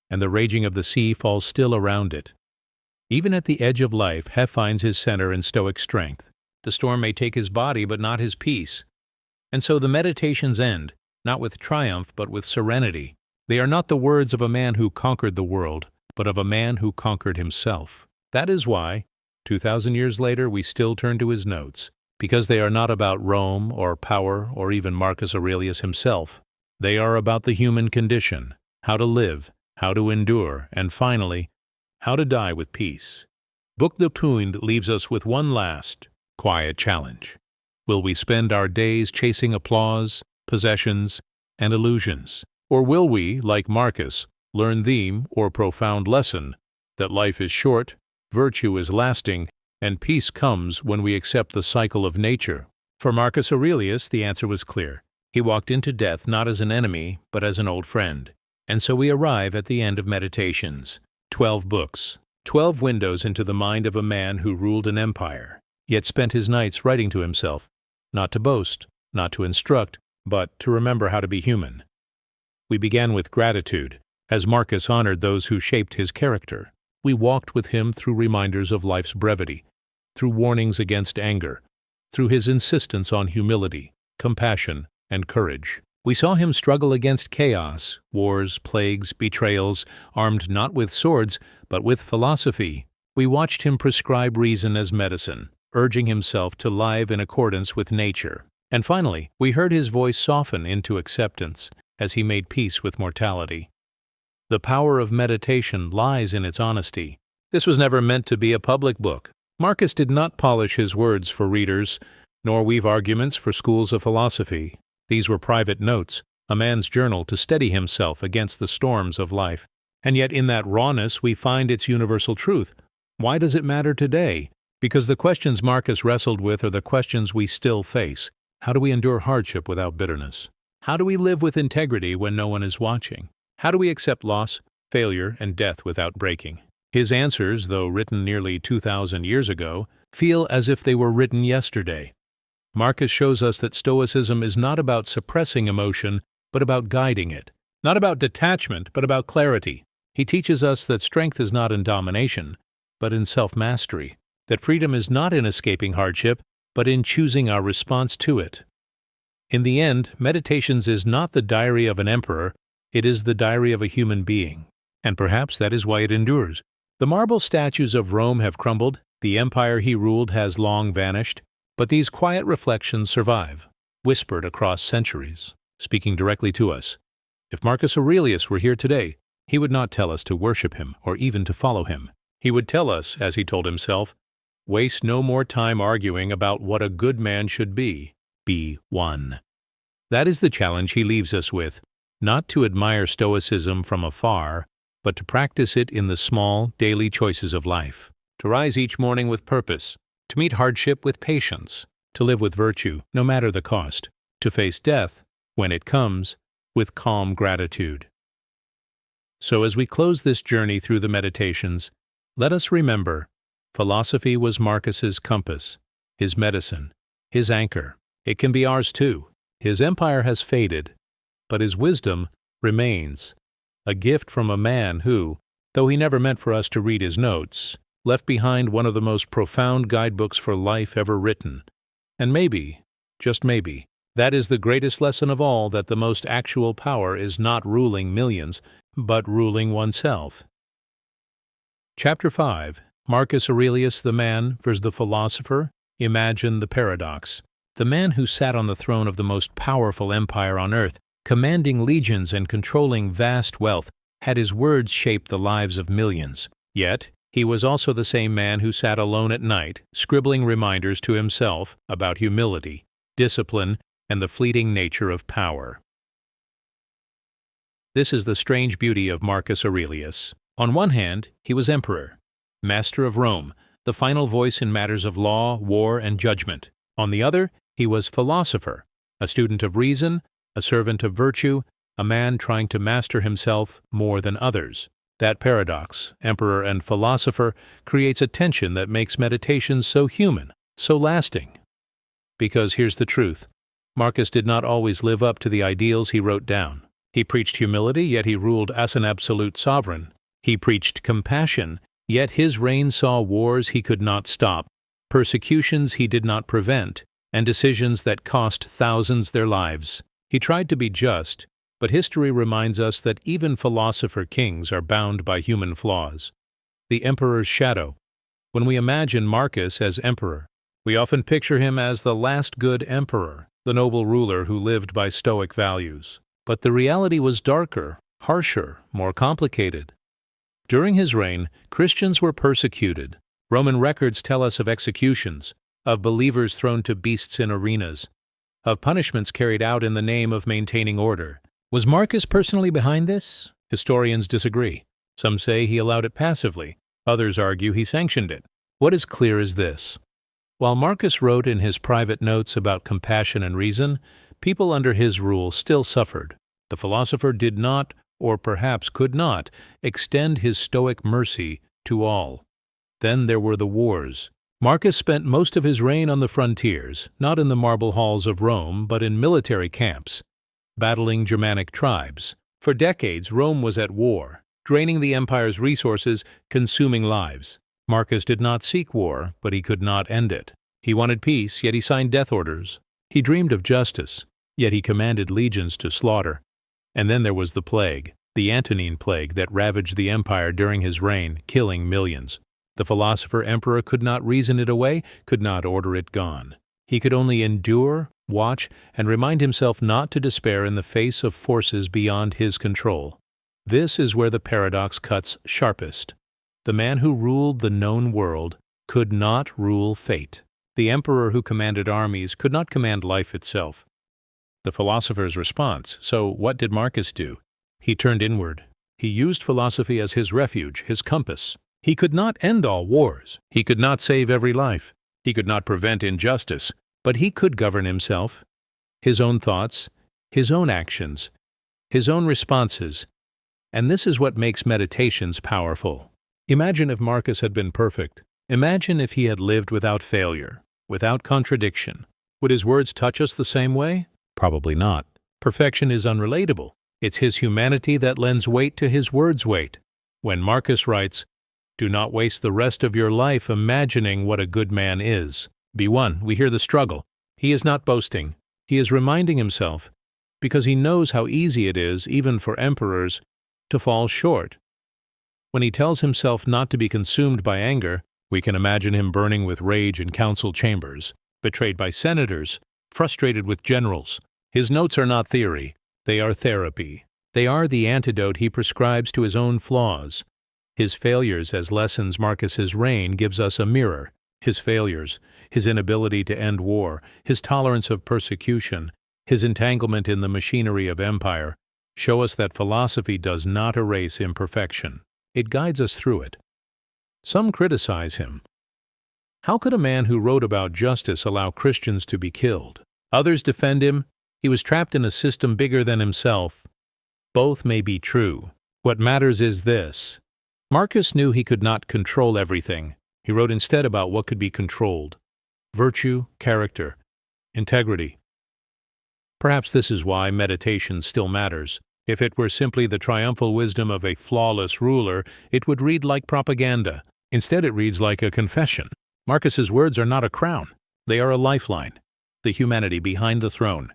and the raging of the sea falls still around it. Even at the edge of life, Hef finds his center in Stoic strength. The storm may take his body, but not his peace. And so the meditations end, not with triumph, but with serenity. They are not the words of a man who conquered the world, but of a man who conquered himself. That is why, 2,000 years later, we still turn to his notes, because they are not about Rome or power or even Marcus Aurelius himself. They are about the human condition, how to live, how to endure, and finally, how to die with peace. Book 13 leaves us with one last, quiet challenge. Will we spend our days chasing applause, possessions, and illusions? Or will we, like Marcus, learn the or profound lesson that life is short, virtue is lasting, and peace comes when we accept the cycle of nature? For Marcus Aurelius, the answer was clear. He walked into death not as an enemy, but as an old friend. And so we arrive at the end of Meditations. 12 books, 12 windows into the mind of a man who ruled an empire, yet spent his nights writing to himself, not to boast, not to instruct, but to remember how to be human. We began with gratitude, as Marcus honored those who shaped his character. We walked with him through reminders of life's brevity, through warnings against anger, through his insistence on humility, compassion, and courage. We saw him struggle against chaos, wars, plagues, betrayals, armed not with swords, but with philosophy. We watched him prescribe reason as medicine, urging himself to live in accordance with nature. And finally, we heard his voice soften into acceptance as he made peace with mortality. The power of meditation lies in its honesty. This was never meant to be a public book. Marcus did not polish his words for readers, nor weave arguments for schools of philosophy. These were private notes, a man's journal to steady himself against the storms of life. And yet in that rawness we find its universal truth. Why does it matter today? Because the questions Marcus wrestled with are the questions we still face. How do we endure hardship without bitterness? How do we live with integrity when no one is watching? How do we accept loss, failure, and death without breaking? His answers, though written nearly 2,000 years ago, feel as if they were written yesterday. Marcus shows us that Stoicism is not about suppressing emotion, but about guiding it. Not about detachment, but about clarity. He teaches us that strength is not in domination, but in self-mastery. That freedom is not in escaping hardship, but in choosing our response to it. In the end, Meditations is not the diary of an emperor, it is the diary of a human being. And perhaps that is why it endures. The marble statues of Rome have crumbled, the empire he ruled has long vanished, but these quiet reflections survive, whispered across centuries, speaking directly to us. If Marcus Aurelius were here today, he would not tell us to worship him or even to follow him. He would tell us, as he told himself, waste no more time arguing about what a good man should be. Be one. That is the challenge he leaves us with, not to admire Stoicism from afar, but to practice it in the small, daily choices of life. To rise each morning with purpose, to meet hardship with patience, to live with virtue, no matter the cost, to face death, when it comes, with calm gratitude. So as we close this journey through the Meditations, let us remember, philosophy was Marcus's compass, his medicine, his anchor. It can be ours too. His empire has faded, but his wisdom remains, a gift from a man who, though he never meant for us to read his notes, left behind one of the most profound guidebooks for life ever written. And maybe, just maybe, that is the greatest lesson of all, that the most actual power is not ruling millions, but ruling oneself. Chapter 5. Marcus Aurelius the man versus the philosopher. Imagine the paradox. The man who sat on the throne of the most powerful empire on earth, commanding legions and controlling vast wealth, had his words shape the lives of millions. Yet, he was also the same man who sat alone at night, scribbling reminders to himself about humility, discipline, and the fleeting nature of power. This is the strange beauty of Marcus Aurelius. On one hand, he was emperor, master of Rome, the final voice in matters of law, war, and judgment. On the other, he was philosopher, a student of reason, a servant of virtue, a man trying to master himself more than others. That paradox, emperor and philosopher, creates a tension that makes meditations so human, so lasting. Because here's the truth. Marcus did not always live up to the ideals he wrote down. He preached humility, yet he ruled as an absolute sovereign. He preached compassion, yet his reign saw wars he could not stop, persecutions he did not prevent, and decisions that cost thousands their lives. He tried to be just, but history reminds us that even philosopher kings are bound by human flaws. The emperor's shadow. When we imagine Marcus as emperor, we often picture him as the last good emperor, the noble ruler who lived by Stoic values. But the reality was darker, harsher, more complicated. During his reign, Christians were persecuted. Roman records tell us of executions, of believers thrown to beasts in arenas, of punishments carried out in the name of maintaining order. Was Marcus personally behind this? Historians disagree. Some say he allowed it passively. Others argue he sanctioned it. What is clear is this. While Marcus wrote in his private notes about compassion and reason, people under his rule still suffered. The philosopher did not, or perhaps could not, extend his Stoic mercy to all. Then there were the wars. Marcus spent most of his reign on the frontiers, not in the marble halls of Rome, but in military camps, battling Germanic tribes. For decades, Rome was at war, draining the empire's resources, consuming lives. Marcus did not seek war, but he could not end it. He wanted peace, yet he signed death orders. He dreamed of justice, yet he commanded legions to slaughter. And then there was the plague, the Antonine plague that ravaged the empire during his reign, killing millions. The philosopher-emperor could not reason it away, could not order it gone. He could only endure, watch, and remind himself not to despair in the face of forces beyond his control. This is where the paradox cuts sharpest. The man who ruled the known world could not rule fate. The emperor who commanded armies could not command life itself. The philosopher's response. So what did Marcus do? He turned inward. He used philosophy as his refuge, his compass. He could not end all wars. He could not save every life. He could not prevent injustice. But he could govern himself, his own thoughts, his own actions, his own responses. And this is what makes meditations powerful. Imagine if Marcus had been perfect. Imagine if he had lived without failure, without contradiction. Would his words touch us the same way? Probably not. Perfection is unrelatable. It's his humanity that lends weight to his words' weight. When Marcus writes, "Do not waste the rest of your life imagining what a good man is." B1, we hear the struggle. He is not boasting. He is reminding himself, because he knows how easy it is, even for emperors, to fall short. When he tells himself not to be consumed by anger, we can imagine him burning with rage in council chambers, betrayed by senators, frustrated with generals. His notes are not theory. They are therapy. They are the antidote he prescribes to his own flaws. His failures as lessons Marcus's reign gives us a mirror. His failures, his inability to end war, his tolerance of persecution, his entanglement in the machinery of empire, show us that philosophy does not erase imperfection. It guides us through it. Some criticize him. How could a man who wrote about justice allow Christians to be killed? Others defend him. He was trapped in a system bigger than himself. Both may be true. What matters is this. Marcus knew he could not control everything. He wrote instead about what could be controlled: virtue, character, integrity. Perhaps this is why meditation still matters. If it were simply the triumphal wisdom of a flawless ruler, it would read like propaganda. Instead, it reads like a confession. Marcus's words are not a crown. They are a lifeline, the humanity behind the throne.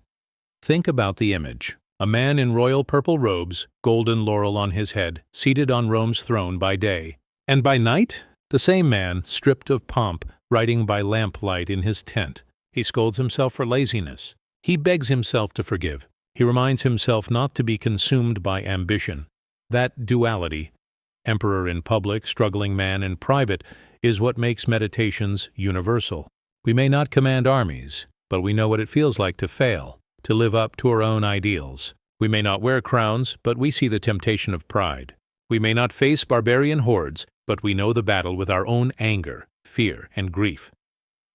Think about the image. A man in royal purple robes, golden laurel on his head, seated on Rome's throne by day. And by night? The same man, stripped of pomp, writing by lamplight in his tent. He scolds himself for laziness. He begs himself to forgive. He reminds himself not to be consumed by ambition. That duality, emperor in public, struggling man in private, is what makes meditations universal. We may not command armies, but we know what it feels like to fail, to live up to our own ideals. We may not wear crowns, but we see the temptation of pride. We may not face barbarian hordes, but we know the battle with our own anger, fear, and grief.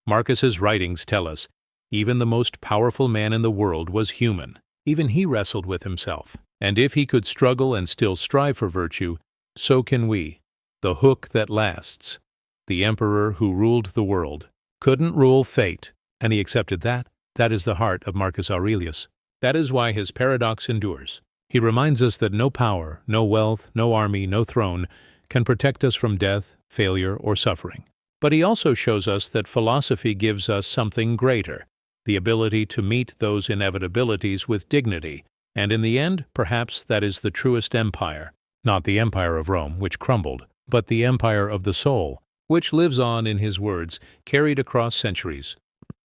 Marcus's writings tell us, even the most powerful man in the world was human. Even he wrestled with himself. And if he could struggle and still strive for virtue, so can we. The hook that lasts. The emperor who ruled the world couldn't rule fate, and he accepted that. That is the heart of Marcus Aurelius. That is why his paradox endures. He reminds us that no power, no wealth, no army, no throne can protect us from death, failure, or suffering. But he also shows us that philosophy gives us something greater, the ability to meet those inevitabilities with dignity, and in the end, perhaps that is the truest empire. Not the empire of Rome, which crumbled, but the empire of the soul, which lives on in his words, carried across centuries.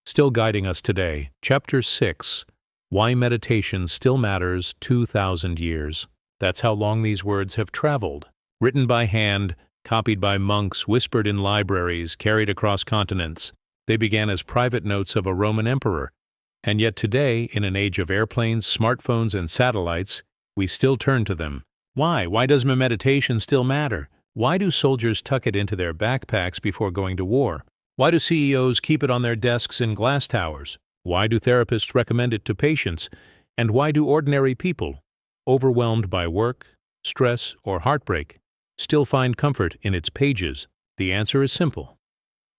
Still guiding us today, Chapter 6, Why Meditation Still Matters 2,000 Years. That's how long these words have traveled. Written by hand, copied by monks, whispered in libraries, carried across continents. They began as private notes of a Roman emperor. And yet today, in an age of airplanes, smartphones, and satellites, we still turn to them. Why? Why does meditation still matter? Why do soldiers tuck it into their backpacks before going to war? Why do CEOs keep it on their desks in glass towers? Why do therapists recommend it to patients? And why do ordinary people, overwhelmed by work, stress, or heartbreak, still find comfort in its pages? The answer is simple.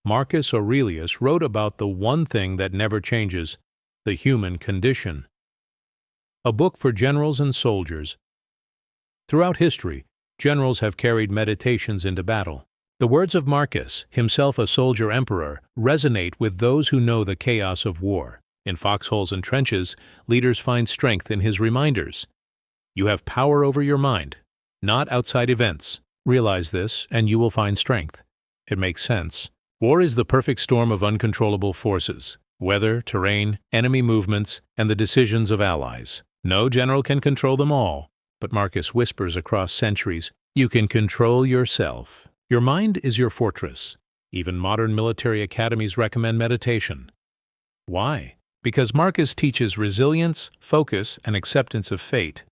Marcus Aurelius wrote about the one thing that never changes, the human condition. A book for generals and soldiers. Throughout history, generals have carried meditations into battle. The words of Marcus, himself a soldier emperor, resonate with those who know the chaos of war. In foxholes and trenches, leaders find strength in his reminders. You have power over your mind, not outside events. Realize this, and you will find strength. It makes sense. War is the perfect storm of uncontrollable forces, weather, terrain, enemy movements, and the decisions of allies. No general can control them all, but Marcus whispers across centuries, you can control yourself. Your mind is your fortress. Even modern military academies recommend meditation. Why? Because Marcus teaches resilience, focus, and acceptance of fate,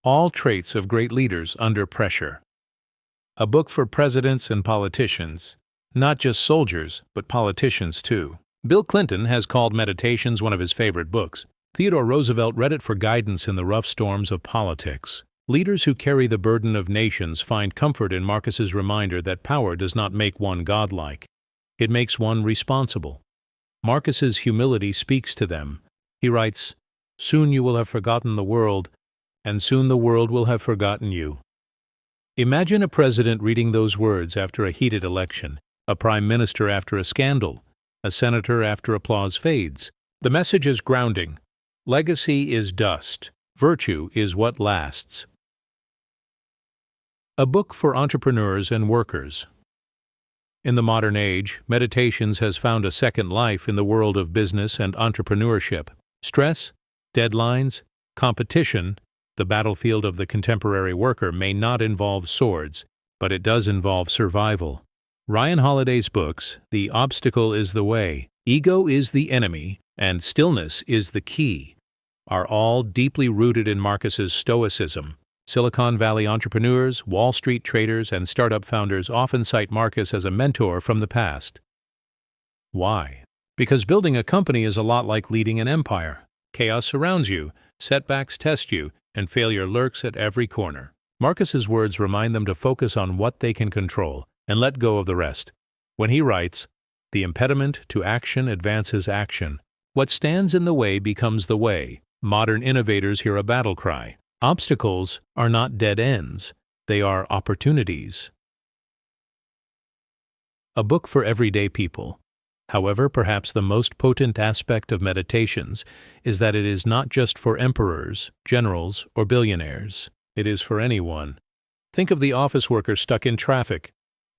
all traits of great leaders under pressure. A book for presidents and politicians. Not just soldiers, but politicians too. Bill Clinton has called Meditations one of his favorite books. Theodore Roosevelt read it for guidance in the rough storms of politics. Leaders who carry the burden of nations find comfort in Marcus's reminder that power does not make one godlike. It makes one responsible. Marcus's humility speaks to them. He writes, "Soon you will have forgotten the world, and soon the world will have forgotten you." Imagine a president reading those words after a heated election, a prime minister after a scandal, a senator after applause fades. The message is grounding. Legacy is dust. Virtue is what lasts. A book for entrepreneurs and workers. In the modern age, Meditations has found a second life in the world of business and entrepreneurship. Stress, deadlines, competition, the battlefield of the contemporary worker may not involve swords, but it does involve survival. Ryan Holiday's books, The Obstacle is the Way, Ego is the Enemy, and Stillness is the Key, are all deeply rooted in Marcus's Stoicism. Silicon Valley entrepreneurs, Wall Street traders, and startup founders often cite Marcus as a mentor from the past. Why? Because building a company is a lot like leading an empire. Chaos surrounds you, setbacks test you, and failure lurks at every corner. Marcus's words remind them to focus on what they can control and let go of the rest. When he writes, "The impediment to action advances action. What stands in the way becomes the way," modern innovators hear a battle cry. Obstacles are not dead ends, they are opportunities. A book for everyday people. However, perhaps the most potent aspect of Meditations is that it is not just for emperors, generals, or billionaires. It is for anyone. Think of the office worker stuck in traffic,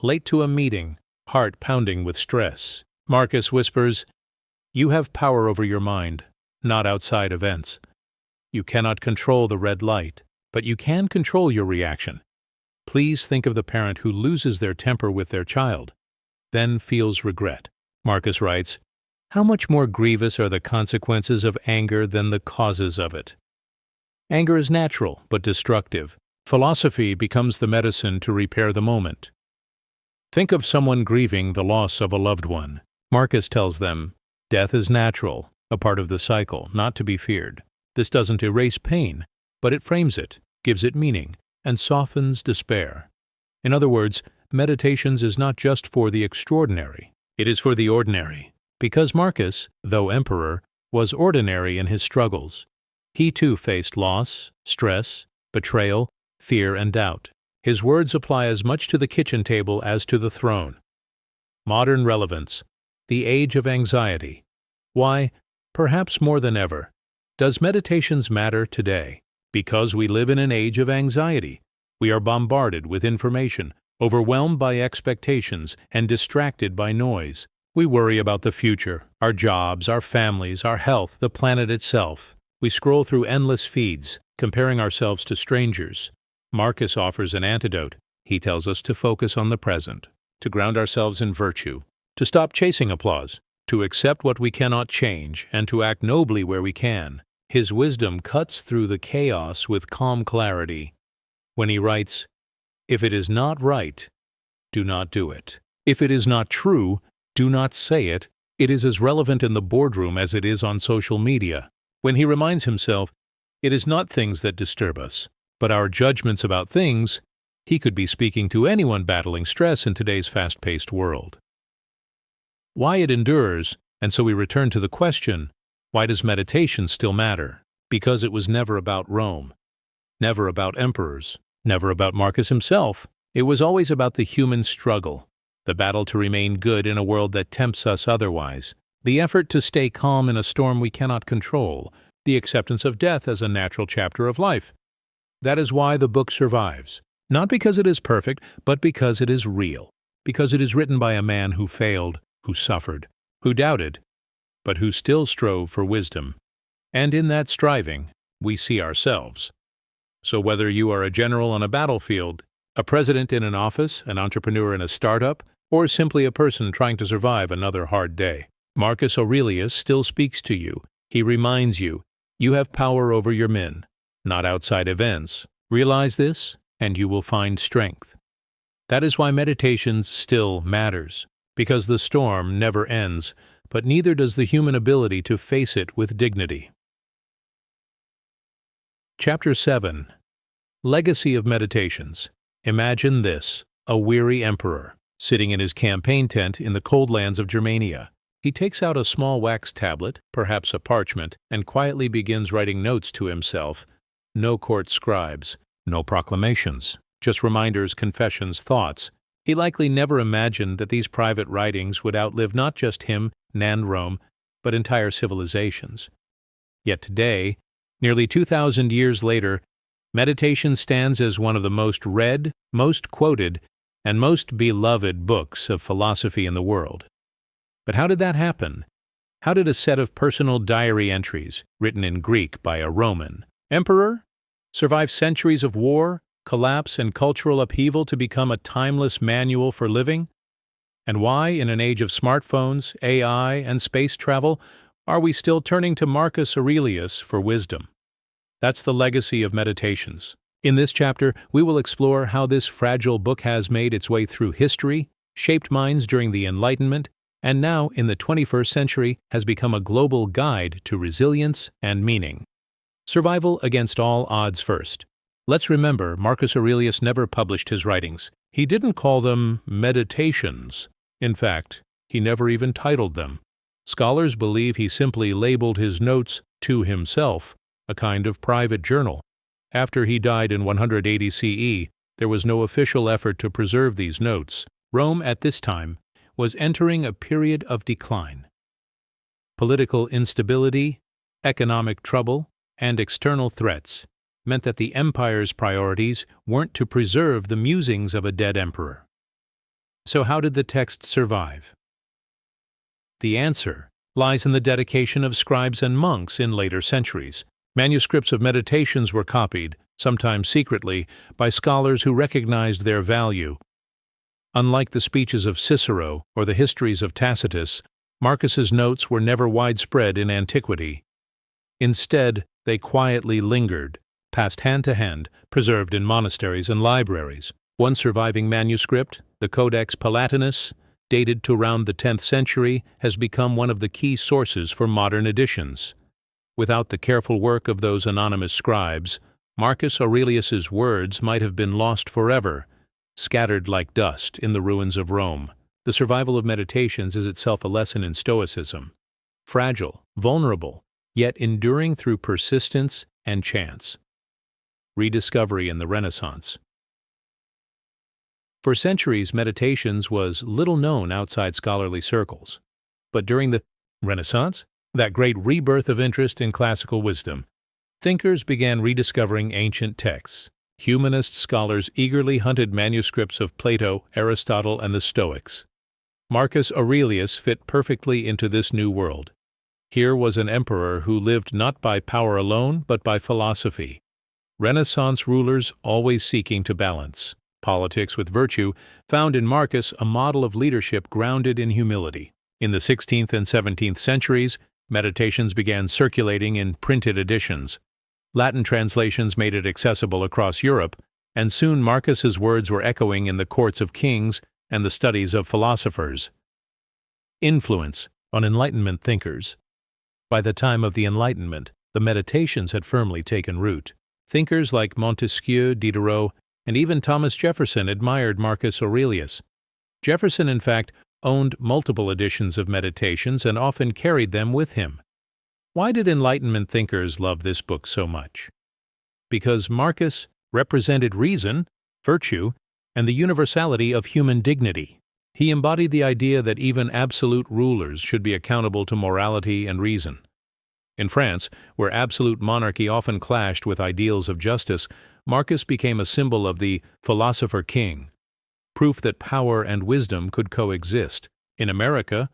late to a meeting, heart pounding with stress. Marcus whispers, "You have power over your mind, not outside events. You cannot control the red light, but you can control your reaction. Please think of the parent who loses their temper with their child, then feels regret." Marcus writes, "How much more grievous are the consequences of anger than the causes of it?" Anger is natural but destructive. Philosophy becomes the medicine to repair the moment. Think of someone grieving the loss of a loved one. Marcus tells them, "Death is natural, a part of the cycle, not to be feared. This doesn't erase pain, but it frames it, gives it meaning, and softens despair." In other words, Meditations is not just for the extraordinary, it is for the ordinary. Because Marcus, though emperor, was ordinary in his struggles. He too faced loss, stress, betrayal, fear, and doubt. His words apply as much to the kitchen table as to the throne. Modern relevance. The age of anxiety. Why, perhaps more than ever, does Meditations matter today? Because we live in an age of anxiety. We are bombarded with information, overwhelmed by expectations, and distracted by noise. We worry about the future, our jobs, our families, our health, the planet itself. We scroll through endless feeds, comparing ourselves to strangers. Marcus offers an antidote. He tells us to focus on the present, to ground ourselves in virtue, to stop chasing applause, to accept what we cannot change, and to act nobly where we can. His wisdom cuts through the chaos with calm clarity. When he writes, "If it is not right, do not do it. If it is not true, do not say it," it is as relevant in the boardroom as it is on social media. When he reminds himself, it is not things that disturb us, but our judgments about things, he could be speaking to anyone battling stress in today's fast-paced world. Why it endures, and so we return to the question, why does meditation still matter? Because it was never about Rome, never about emperors, never about Marcus himself. It was always about the human struggle, the battle to remain good in a world that tempts us otherwise, the effort to stay calm in a storm we cannot control, the acceptance of death as a natural chapter of life. That is why the book survives. Not because it is perfect, but because it is real. Because it is written by a man who failed, who suffered, who doubted, but who still strove for wisdom. And in that striving, we see ourselves. So whether you are a general on a battlefield, a president in an office, an entrepreneur in a startup, or simply a person trying to survive another hard day, Marcus Aurelius still speaks to you. He reminds you, you have power over your men, not outside events. Realize this, and you will find strength. That is why Meditations still matters, because the storm never ends, but neither does the human ability to face it with dignity. Chapter 7. Legacy of Meditations. Imagine this, a weary emperor, sitting in his campaign tent in the cold lands of Germania. He takes out a small wax tablet, perhaps a parchment, and quietly begins writing notes to himself. No court scribes, no proclamations, just reminders, confessions, thoughts. He likely never imagined that these private writings would outlive not just him and Rome, but entire civilizations. Yet today, nearly 2,000 years later, Meditation stands as one of the most read, most quoted, and most beloved books of philosophy in the world. But how did that happen? How did a set of personal diary entries, written in Greek by a Roman emperor, survive centuries of war, collapse, and cultural upheaval to become a timeless manual for living? And why, in an age of smartphones, AI, and space travel, are we still turning to Marcus Aurelius for wisdom? That's the legacy of Meditations. In this chapter, we will explore how this fragile book has made its way through history, shaped minds during the Enlightenment, and now, in the 21st century, has become a global guide to resilience and meaning. Survival against all odds first. Let's remember, Marcus Aurelius never published his writings. He didn't call them meditations. In fact, he never even titled them. Scholars believe he simply labeled his notes to himself, a kind of private journal. After he died in 180 CE, there was no official effort to preserve these notes. Rome at this time was entering a period of decline. Political instability, economic trouble, and external threats meant that the empire's priorities weren't to preserve the musings of a dead emperor. So how did the text survive? The answer lies in the dedication of scribes and monks in later centuries. Manuscripts of meditations were copied, sometimes secretly, by scholars who recognized their value. Unlike the speeches of Cicero or the histories of Tacitus, Marcus's notes were never widespread in antiquity. Instead, they quietly lingered, passed hand to hand, preserved in monasteries and libraries. One surviving manuscript, the Codex Palatinus, dated to around the 10th century, has become one of the key sources for modern editions. Without the careful work of those anonymous scribes, Marcus Aurelius's words might have been lost forever, scattered like dust in the ruins of Rome. The survival of meditations is itself a lesson in Stoicism. Fragile, vulnerable, yet enduring through persistence and chance. Rediscovery in the Renaissance. For centuries, meditations was little known outside scholarly circles. But during the Renaissance, that great rebirth of interest in classical wisdom, thinkers began rediscovering ancient texts. Humanist scholars eagerly hunted manuscripts of Plato, Aristotle, and the Stoics. Marcus Aurelius fit perfectly into this new world. Here was an emperor who lived not by power alone, but by philosophy. Renaissance rulers always seeking to balance politics with virtue found in Marcus a model of leadership grounded in humility. In the 16th and 17th centuries, meditations began circulating in printed editions. Latin translations made it accessible across Europe, and soon Marcus's words were echoing in the courts of kings and the studies of philosophers. Influence on Enlightenment thinkers. By the time of the Enlightenment, the meditations had firmly taken root. Thinkers like Montesquieu, Diderot, and even Thomas Jefferson admired Marcus Aurelius. Jefferson, in fact, owned multiple editions of meditations and often carried them with him. Why did Enlightenment thinkers love this book so much? Because Marcus represented reason, virtue, and the universality of human dignity. He embodied the idea that even absolute rulers should be accountable to morality and reason. In France, where absolute monarchy often clashed with ideals of justice, Marcus became a symbol of the philosopher king, proof that power and wisdom could coexist. In America,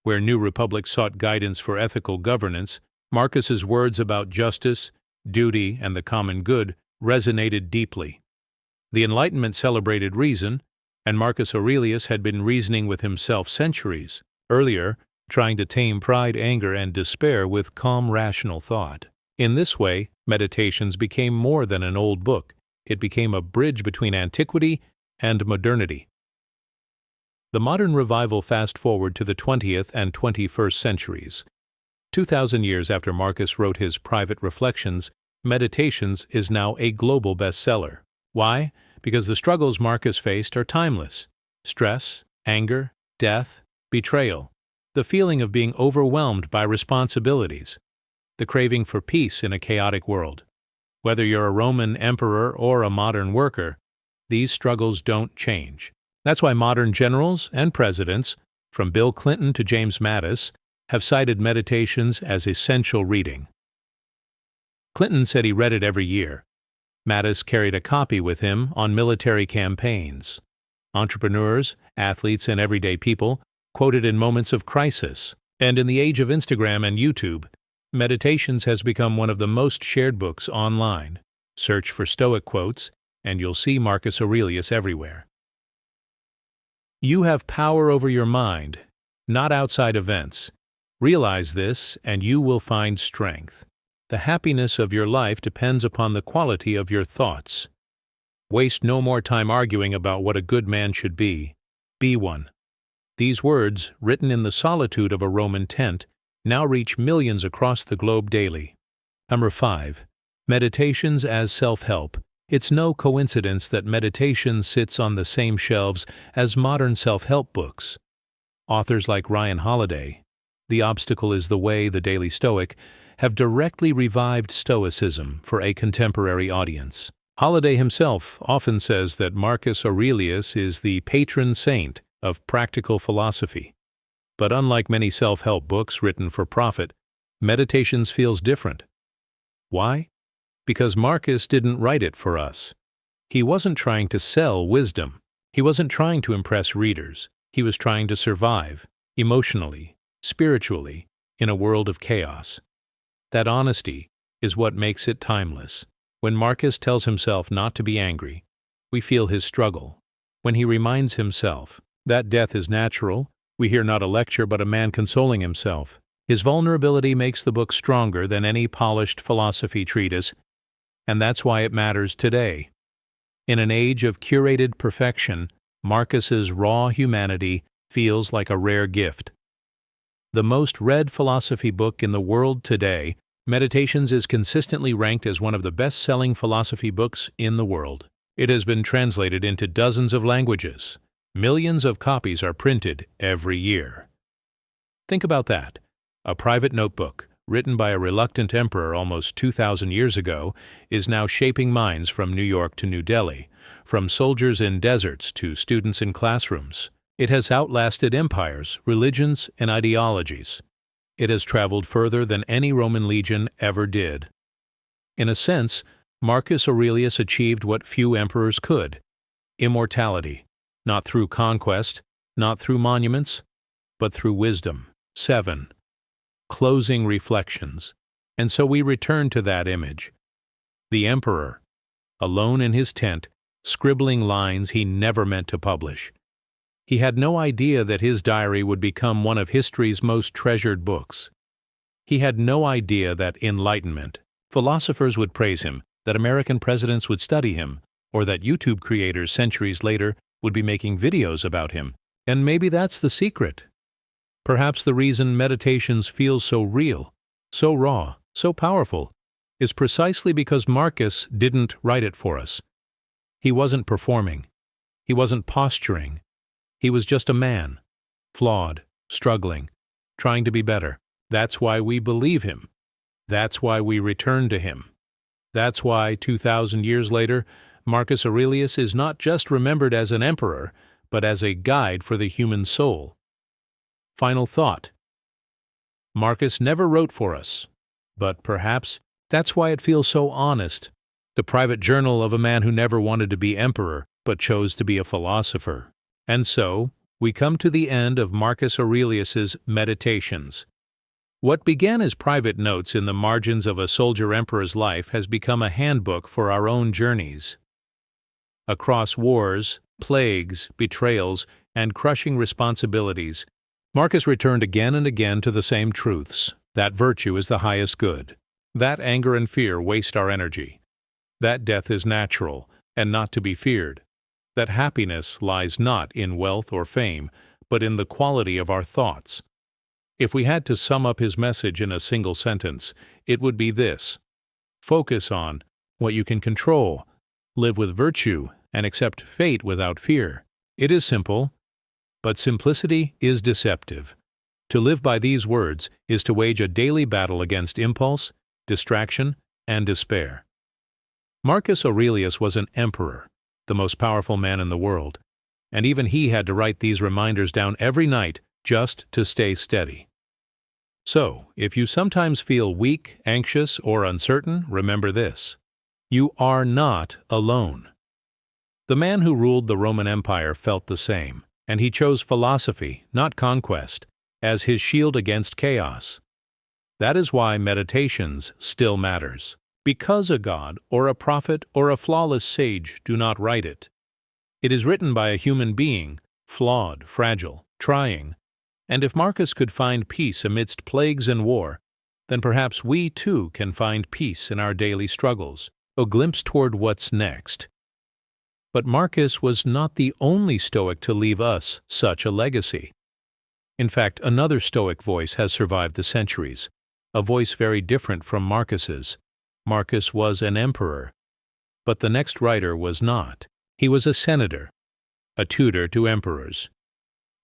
where New Republic sought guidance for ethical governance, Marcus's words about justice, duty, and the common good resonated deeply. The Enlightenment celebrated reason, and Marcus Aurelius had been reasoning with himself centuries earlier, trying to tame pride, anger, and despair with calm, rational thought. In this way, Meditations became more than an old book. It became a bridge between antiquity and modernity. The modern revival fast-forward to the 20th and 21st centuries. 2,000 years after Marcus wrote his private reflections, Meditations is now a global bestseller. Why? Because the struggles Marcus faced are timeless. Stress, anger, death, betrayal, the feeling of being overwhelmed by responsibilities, the craving for peace in a chaotic world. Whether you're a Roman emperor or a modern worker, these struggles don't change. That's why modern generals and presidents, from Bill Clinton to James Mattis, have cited Meditations as essential reading. Clinton said he read it every year. Mattis carried a copy with him on military campaigns. Entrepreneurs, athletes, and everyday people quoted in moments of crisis. And in the age of Instagram and YouTube, Meditations has become one of the most shared books online. Search for Stoic quotes, and you'll see Marcus Aurelius everywhere. You have power over your mind, not outside events. Realize this, and you will find strength. The happiness of your life depends upon the quality of your thoughts. Waste no more time arguing about what a good man should be. Be one. These words, written in the solitude of a Roman tent, now reach millions across the globe daily. Number 5. Meditations as self-help. It's no coincidence that meditation sits on the same shelves as modern self-help books. Authors like Ryan Holiday, The Obstacle is the Way, The Daily Stoic, have directly revived Stoicism for a contemporary audience. Holiday himself often says that Marcus Aurelius is the patron saint of practical philosophy. But unlike many self-help books written for profit, Meditations feels different. Why? Because Marcus didn't write it for us. He wasn't trying to sell wisdom. He wasn't trying to impress readers. He was trying to survive, emotionally, spiritually, in a world of chaos. That honesty is what makes it timeless. When Marcus tells himself not to be angry, we feel his struggle. When he reminds himself that death is natural, we hear not a lecture but a man consoling himself. His vulnerability makes the book stronger than any polished philosophy treatise, and that's why it matters today. In an age of curated perfection, Marcus's raw humanity feels like a rare gift. The most read philosophy book in the world today, Meditations is consistently ranked as one of the best-selling philosophy books in the world. It has been translated into dozens of languages. Millions of copies are printed every year. Think about that. A private notebook, written by a reluctant emperor almost 2,000 years ago, is now shaping minds from New York to New Delhi, from soldiers in deserts to students in classrooms. It has outlasted empires, religions, and ideologies. It has traveled further than any Roman legion ever did. In a sense, Marcus Aurelius achieved what few emperors could: immortality, not through conquest, not through monuments, but through wisdom. 7. Closing reflections. And so we return to that image. The emperor, alone in his tent, scribbling lines he never meant to publish. He had no idea that his diary would become one of history's most treasured books. He had no idea that enlightenment, philosophers would praise him, that American presidents would study him, or that YouTube creators centuries later would be making videos about him. And maybe that's the secret. Perhaps the reason Meditations feels so real, so raw, so powerful, is precisely because Marcus didn't write it for us. He wasn't performing. He wasn't posturing. He was just a man, flawed, struggling, trying to be better. That's why we believe him. That's why we return to him. That's why, 2,000 years later, Marcus Aurelius is not just remembered as an emperor, but as a guide for the human soul. Final thought. Marcus never wrote for us, but perhaps that's why it feels so honest. The private journal of a man who never wanted to be emperor, but chose to be a philosopher. And so, we come to the end of Marcus Aurelius's Meditations. What began as private notes in the margins of a soldier emperor's life has become a handbook for our own journeys. Across wars, plagues, betrayals, and crushing responsibilities, Marcus returned again and again to the same truths: that virtue is the highest good, that anger and fear waste our energy, that death is natural and not to be feared, that happiness lies not in wealth or fame, but in the quality of our thoughts. If we had to sum up his message in a single sentence, it would be this: focus on what you can control, live with virtue, and accept fate without fear. It is simple, but simplicity is deceptive. To live by these words is to wage a daily battle against impulse, distraction, and despair. Marcus Aurelius was an emperor, the most powerful man in the world, and even he had to write these reminders down every night just to stay steady. So, if you sometimes feel weak, anxious, or uncertain, remember this: you are not alone. The man who ruled the Roman Empire felt the same, and he chose philosophy, not conquest, as his shield against chaos. That is why Meditations still matters. Because a god, or a prophet, or a flawless sage do not write it. It is written by a human being, flawed, fragile, trying, and if Marcus could find peace amidst plagues and war, then perhaps we too can find peace in our daily struggles, a glimpse toward what's next. But Marcus was not the only Stoic to leave us such a legacy. In fact, another Stoic voice has survived the centuries, a voice very different from Marcus's. Marcus was an emperor, but the next writer was not. He was a senator, a tutor to emperors,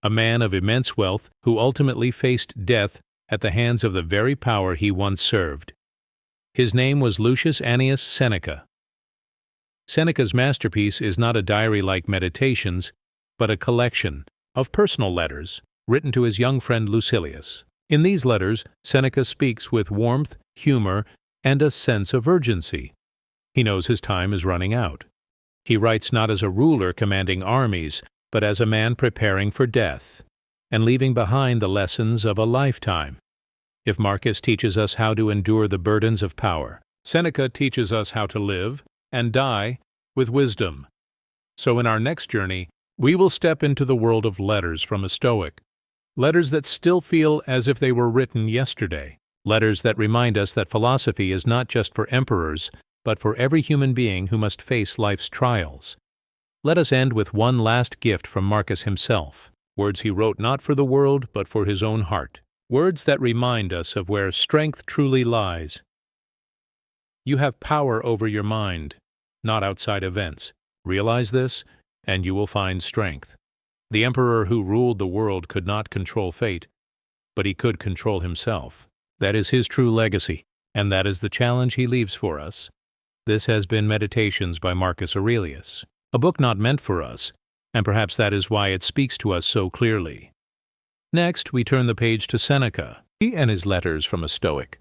a man of immense wealth who ultimately faced death at the hands of the very power he once served. His name was Lucius Annius Seneca. Seneca's masterpiece is not a diary like Meditations, but a collection of personal letters written to his young friend Lucilius. In these letters, Seneca speaks with warmth, humor, and a sense of urgency. He knows his time is running out. He writes not as a ruler commanding armies, but as a man preparing for death, and leaving behind the lessons of a lifetime. If Marcus teaches us how to endure the burdens of power, Seneca teaches us how to live and die with wisdom. So in our next journey, we will step into the world of letters from a Stoic. Letters that still feel as if they were written yesterday. Letters that remind us that philosophy is not just for emperors, but for every human being who must face life's trials. Let us end with one last gift from Marcus himself, words he wrote not for the world, but for his own heart. Words that remind us of where strength truly lies. You have power over your mind, not outside events. Realize this, and you will find strength. The emperor who ruled the world could not control fate, but he could control himself. That is his true legacy, and that is the challenge he leaves for us. This has been Meditations by Marcus Aurelius, a book not meant for us, and perhaps that is why it speaks to us so clearly. Next, we turn the page to Seneca and his letters from a Stoic.